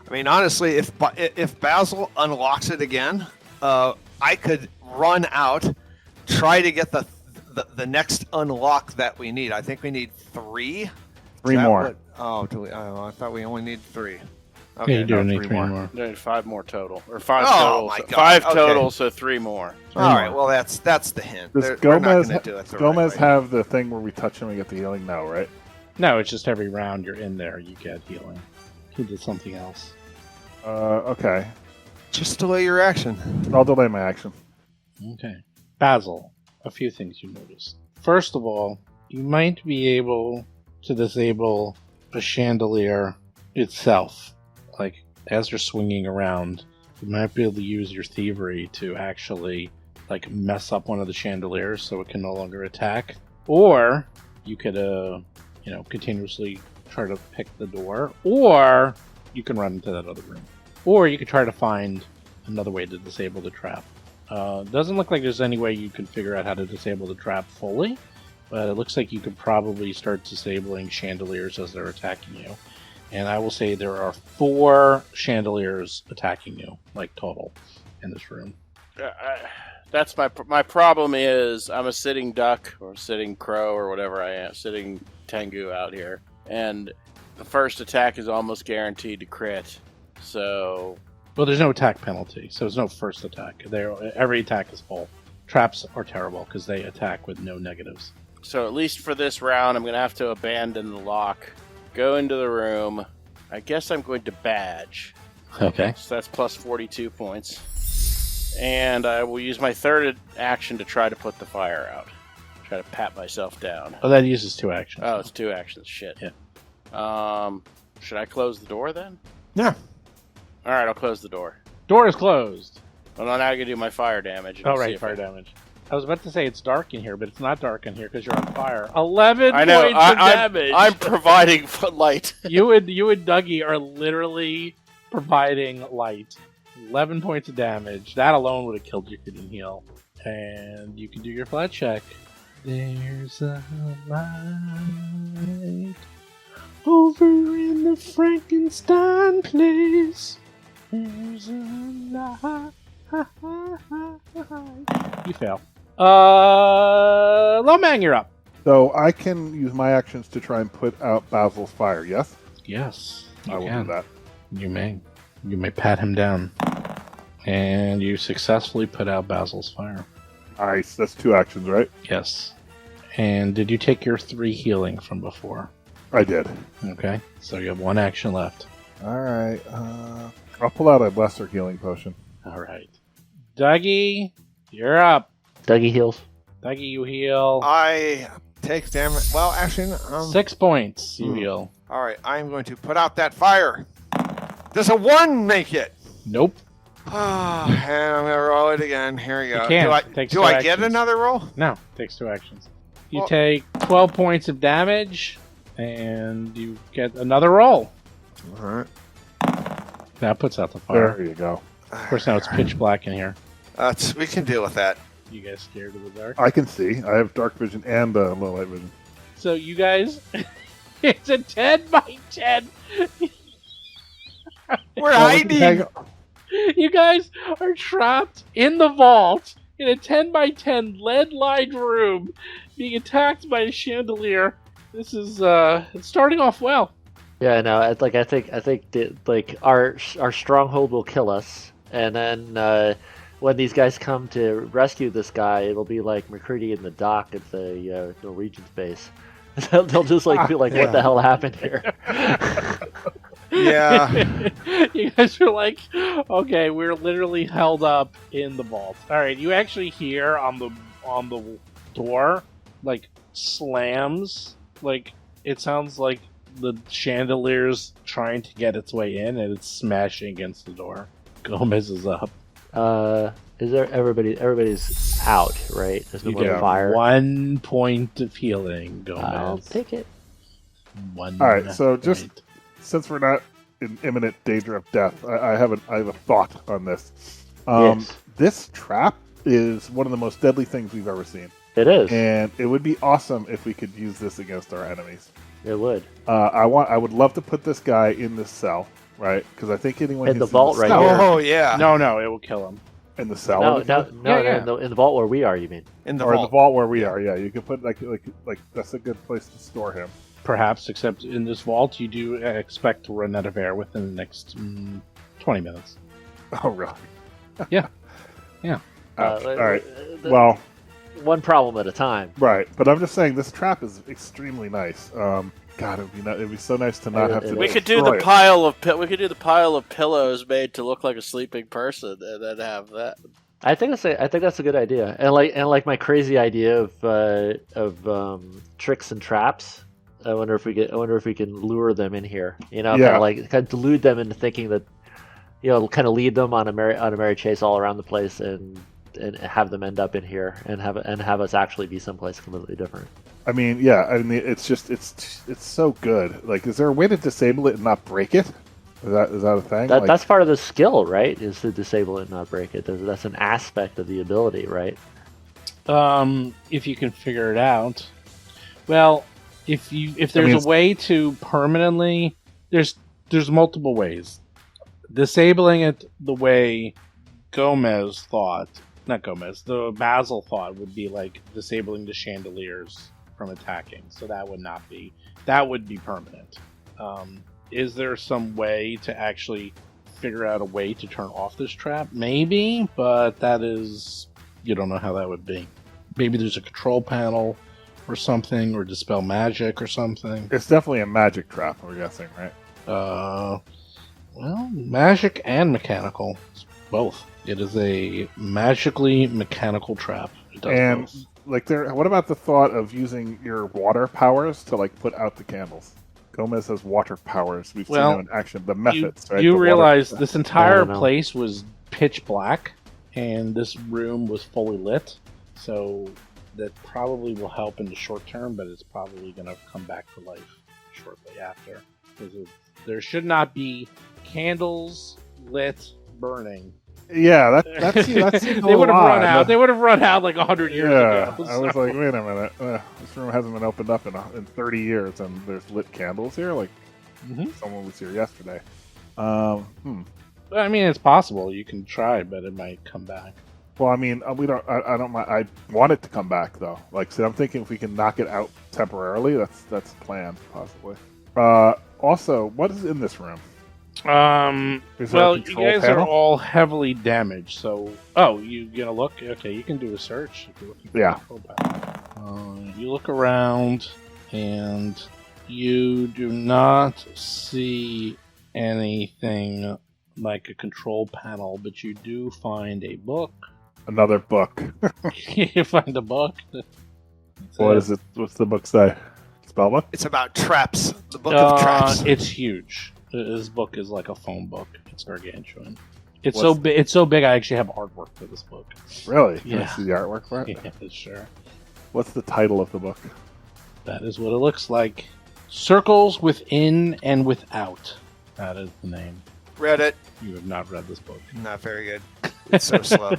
I mean, honestly, if Basil unlocks it again, I could run out, try to get the next unlock that we need. I think we need 3. 3 more. I thought we only need 3. Okay, you do no, need 3 3 more. more. There are 5 more total, or 5 Oh, total. my So, God. 5 Okay. total, so 3 more. All right, well that's the hint. Does We're not Gomez, going to do it the Gomez right way. have the thing where we touch him and get the healing? No, right? No, it's just every round you're in there, you get healing. He did something else. Okay. Just delay your action. I'll delay my action. Okay. Basil, a few things you noticed. First of all, you might be able to disable a chandelier itself. Like, as you're swinging around, you might be able to use your thievery to actually, like, mess up one of the chandeliers so it can no longer attack. Or you could, continuously try to pick the door. Or you can run into that other room. Or you could try to find another way to disable the trap. Doesn't look like there's any way you can figure out how to disable the trap fully, but it looks like you could probably start disabling chandeliers as they're attacking you. And I will say there are 4 chandeliers attacking you, like total, in this room. That's my problem is I'm a sitting duck or sitting crow or whatever I am, sitting tengu out here, and the first attack is almost guaranteed to crit. So Well, there's no attack penalty, so there's no first attack. Every attack is full. Traps are terrible because they attack with no negatives. at least for this round, I'm going to have to abandon the lock, go into the room. I guess I'm going to badge. Okay. So that's plus 42 points. And I will use my third action to try to put the fire out. Try to pat myself down. Oh, that uses 2 actions. Oh, it's 2 actions. Shit. Yeah. Should I close the door then? Yeah. All right, I'll close the door. Door is closed. Well, now I can do my fire damage. and Oh, see right, if fire damage. I was about to say it's dark in here, but it's not dark in here because you're on fire. 11 I know. points of damage. I'm providing light. You and Dougie are literally providing light. 11 points of damage. That alone would have killed you if you didn't heal. And you can do your flat check. There's a light over in the Frankenstein place. There's a light. You fail. Lomang, you're up. So I can use my actions to try and put out Basil's fire, yes? Yes, you I will can. do that. You may. You may pat him down. And you successfully put out Basil's fire. Nice. That's 2 actions, right? Yes. And did you take your 3 healing from before? I did. Okay. So you have 1 action left. All right. I'll pull out a lesser healing potion. All right. Dougie, you're up. Dougie heals. Dougie, you heal. I take damage. Well, actually, 6 points you heal. all right. I am going to put out that fire. Does a 1 make it? Nope. And I'm gonna roll it again. Here we go. You can't. Do I, Takes do 2 I get actions. another roll? No, takes 2 actions. You Well- take 12 points of damage, and you get another roll. All right. That puts out the fire. There you go. Of course, now it's pitch black in here. We can deal with that. You guys scared of the dark? I can see. I have dark vision and low light vision. So you guys, it's a 10 by 10. We're hiding. You guys are trapped in the vault in a 10 by 10 lead-lined room, being attacked by a chandelier. This is it's starting off well. Yeah, no, I think that, our stronghold will kill us, and then when these guys come to rescue this guy, it'll be like McCready in the dock at the Norwegian base. They'll just be like, what the hell happened here? Yeah. You guys are like, okay, we're literally held up in the vault. All right, you actually hear on the door like slams, like it sounds like the chandelier's trying to get its way in and it's smashing against the door. Gomez is up. Is there everybody's out, right? There's no You more get fire. 1 point of healing, Gomez. I'll take it. 1 All right, so just point. since we're not in imminent danger of death, I have a thought on this. Yes. This trap is one of the most deadly things we've ever seen, It is. and it would be awesome if we could use this against our enemies. It would. I would love to put this guy in this cell, right? Because I think anyone In who's the vault right cell, here. Oh yeah. No, it will kill him. in the cell, No, in the- Yeah. in the vault where we are, you mean? In the or in the vault. vault where we are. Yeah, you can put like that's a good place to store him. Perhaps, except in this vault, you do expect to run out of air within the next 20 minutes. Oh, really? Yeah. Yeah. Ouch. All right. the- Well, one problem at a time. right. But I'm just saying this trap is extremely nice. God, it'd be so nice to not have to. We could do destroy the it. pile of pillows made to look like a sleeping person, and then have that. I think that's a good idea. And like my crazy idea of tricks and traps. I wonder if we can lure them in here. Yeah. kind of delude them into thinking that, kind of lead them on a merry chase all around the place and have them end up in here and have us actually be someplace completely different. I mean, yeah. I mean, it's just it's so good. Like, is there a way to disable it and not break it? Is that a thing? That's part of the skill, right? Is to disable it and not break it. That's an aspect of the ability, right? If you can figure it out. Well, if there's a way to permanently, there's multiple ways. Disabling it the way Gomez thought, not Gomez, the Basil thought would be like disabling the chandeliers from attacking. So that would be permanent. Is there some way to actually figure out a way to turn off this trap? Maybe, but you don't know how that would be. Maybe there's a control panel or something, or dispel magic or something. It's definitely a magic trap. We're guessing, right? Well, magic and mechanical. It's both. It is a magically mechanical trap. It does And both. what about the thought of using your water powers to put out the candles? Gomez has water powers. We've seen them in action. The methods, right? You The water- realize this entire No. place was pitch black, and this room was fully lit. So that probably will help in the short term, but it's probably going to come back to life shortly after. Because there should not be candles lit burning. Yeah, that seems a They little would have run odd. out. They would have run out like 100 years Yeah, ago. I was so- like, wait a minute. This room hasn't been opened up in 30 years, and there's lit candles here. Like, Mhm. someone was here yesterday. I mean, it's possible. You can try, but it might come back. Well, I mean, we don't. I don't mind. I want it to come back though. Like, so I'm thinking if we can knock it out temporarily, that's the plan, possibly. Also, what is in this room? Is there a Well, you control guys panel? are all heavily damaged, so... Oh, you gonna look? Okay, you can do a search. If you're looking for Yeah. control panel. You look around, and you do not see anything like a control panel, but you do find a book. Another book. You find a book. What is it? What's the book say? Spellbook? It's about traps. The book of traps. It's huge. This book is like a phone book. It's gargantuan. It's What's- so big. It's so big. I actually have artwork for this book. Really? Can I Yeah. see the artwork for it? Yeah, sure. What's the title of the book? That is what it looks like. Circles within and without. That is the name. Read it. You have not read this book. Not very good. It's so slow.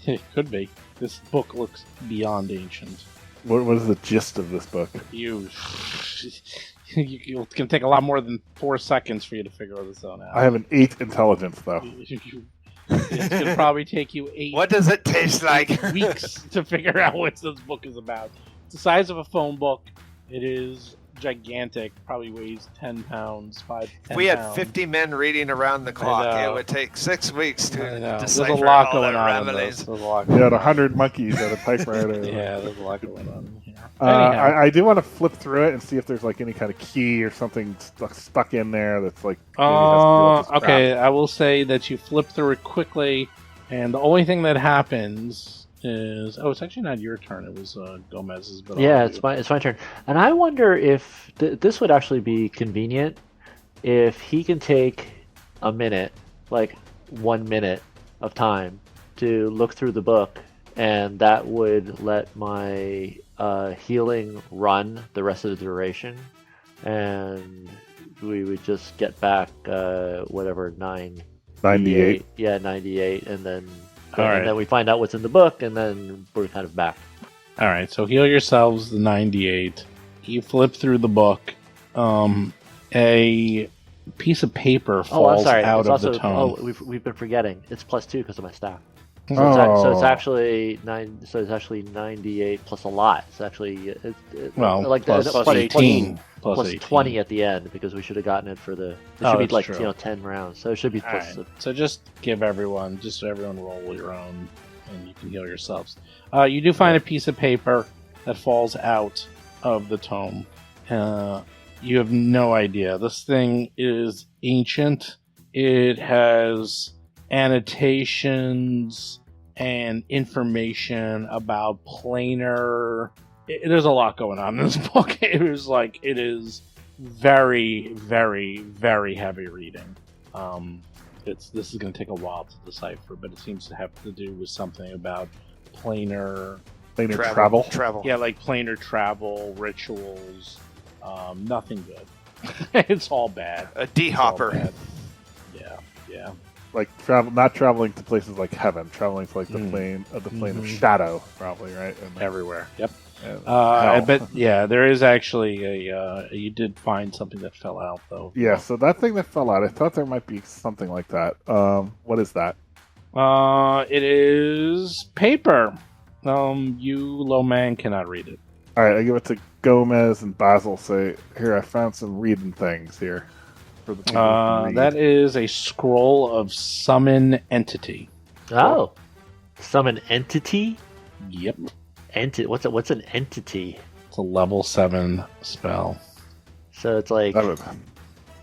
It could be. This book looks beyond ancient. What is the gist of this book? It's going to take a lot more than 4 seconds for you to figure this out. I have an 8 intelligence, though. It's going to probably take you 8 What does it taste like? weeks to figure out what this book is about. It's the size of a phone book. It is gigantic. Probably weighs 10 pounds, 5 to 10 If we had pounds. 50 men reading around the clock, know. it would take 6 weeks I to know. There's decipher a lot all going their on in remedies. this. There's a lot You going had on. 100 monkeys at a typewriter. Yeah, there's a lot going on in here. Anyhow. I do want to flip through it and see if there's like any kind of key or something stuck in there that's like. maybe has to do with this Okay, I will say that you flip through it quickly, and the only thing that happens is... Oh, it's actually not your turn. It was Gomez's. But Yeah, I'll it's my turn. And I wonder if this would actually be convenient if he can take a minute, like 1 minute of time, to look through the book, and that would let my healing run the rest of the duration, and we would just get back whatever 98. Yeah, 98, and then All right. and then we find out what's in the book, and then we're kind of back. All right, so heal yourselves the 98. You flip through the book. A piece of paper Oh, I'm falls sorry. out It's of also, the tome. we've been forgetting. It's +2 because of my staff. So, Oh. it's actually 9. So it's actually 98 plus a lot. It's actually Well, like plus plus 18. plus 18. 20 at the end because we should have gotten it for the. It Oh, should be that's like true. 10 rounds. So it should be All plus. right, so just everyone roll your own, and you can heal yourselves. You do find a piece of paper that falls out of the tome. You have no idea. This thing is ancient. It has annotations and information about planar. There's a lot going on in this book. It is very, very, very heavy reading. This is going to take a while to decipher, but it seems to have to do with something about planar. Planar Travel. travel. Yeah, like planar travel, rituals. Nothing good. It's all bad. A It's all D-hopper. bad. Yeah. Like not traveling to places like heaven, traveling to like the Mm. plane of Mhm. shadow, probably, right? And like, Everywhere. Yep. hell. I bet. Yeah, there is actually a. You did find something that fell out, though. Yeah, so that thing that fell out, I thought there might be something like that. What is that? It is paper. You, low man, cannot read it. All right, I give it to Gomez and Basil. Say, here, I found some reading things here for the people who can read. That is a scroll of summon entity. Oh, summon entity. Yep. What's an entity? It's a level 7 spell. So it's like. That would-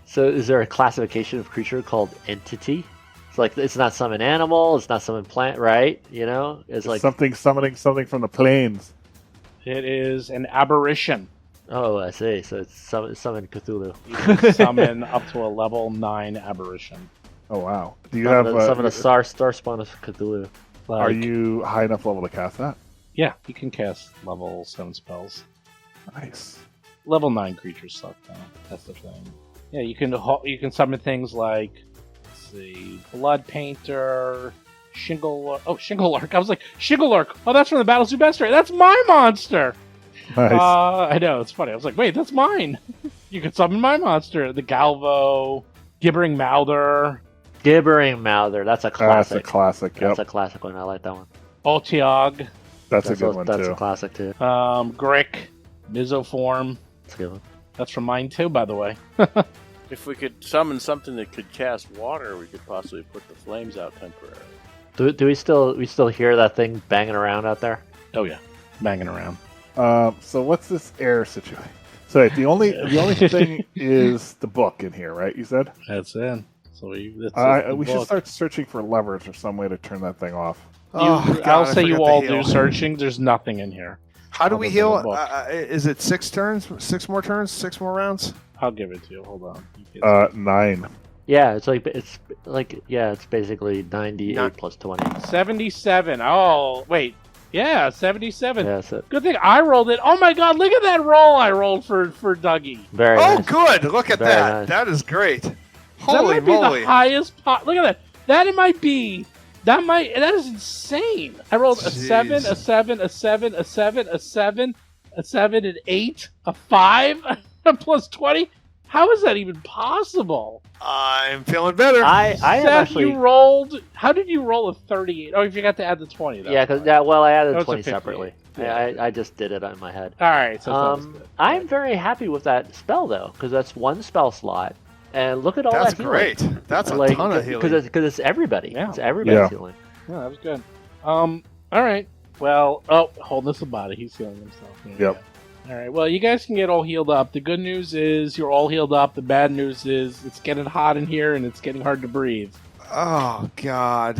So is there a classification of creature called entity? It's like it's not summon animal, it's not summon plant, right? You know, it's like something summoning something from the plains. It is an aberration. oh, I see. So it's summon Cthulhu. You can summon up to a level 9 aberration. Oh wow! Do you have? Summon a star spawn of Cthulhu. Are Like, you high enough level to cast that? Yeah, you can cast level 7 spells. Nice. Level 9 creatures suck, though. That's the thing. Yeah, you can summon things like, let's see, Blood Painter, Shinglelark. I was like, Shinglelark! Oh, that's from the Battle Bestiary. That's my monster! Nice. I know, it's funny. I was like, wait, that's mine! You can summon my monster. The Galvo, Gibbering Mouther. Gibbering Mouther. That's a That's classic. a classic. Yep. That's a classic one. I like that one. Ultiog, That's a good one That's too. a classic too. Grick, Mizoform. That's a good one. That's from mine too, by the way. If we could summon something that could cast water, we could possibly put the flames out temporarily. Do we still hear that thing banging around out there? Oh yeah, banging around. So what's this air situation? So wait, the only thing is the book in here, right? You said. That's it. So we should start searching for levers or some way to turn that thing off. I'll say you all do searching. There's nothing in here. How do we Other than heal? the book. Is it 6 turns? 6 more turns? 6 more rounds? I'll give it to you. Hold on. 9. Yeah, it's basically 98 plus 20. 77. Oh wait, yeah, 77. Yeah, so Good thing I rolled it. Oh my God, look at that roll I rolled for Dougie. very Oh, nice. good. Look at Very that. nice. That is great. That Holy might be moly. the highest. Look at that. That might be. That is insane. I rolled a 7, Jeez. a 7, a 7, a 7, a 7, a 7, an 8, a 5, plus 20. How is that even possible? I'm feeling better. I have Seth, actually. you rolled. How did you roll a 38? Oh, you forgot to add the 20. Though. Yeah, I That added was a 20 58. separately. Yeah. I just did it in my head. All right. So that was good. I'm very happy with that spell though, because that's one spell slot, and look at all That's that healing. great. That's a ton of healing. Because it's everybody. Yeah. It's everybody's Yeah. healing. Yeah, that was good. All right. Well, hold this body. He's healing himself. There you Yep. go. All right. Well, you guys can get all healed up. The good news is you're all healed up. The bad news is it's getting hot in here and it's getting hard to breathe. Oh, God.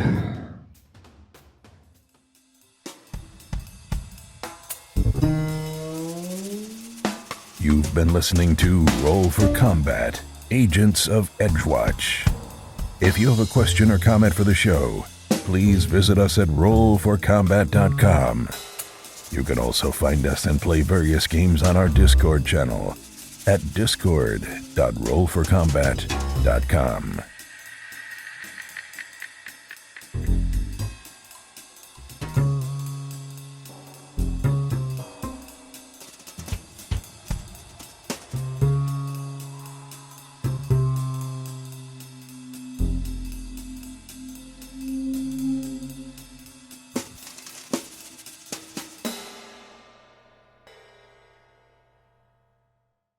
You've been listening to Roll for Combat, Agents of Edgewatch. If you have a question or comment for the show, please visit us at rollforcombat.com. You can also find us and play various games on our Discord channel at discord.rollforcombat.com.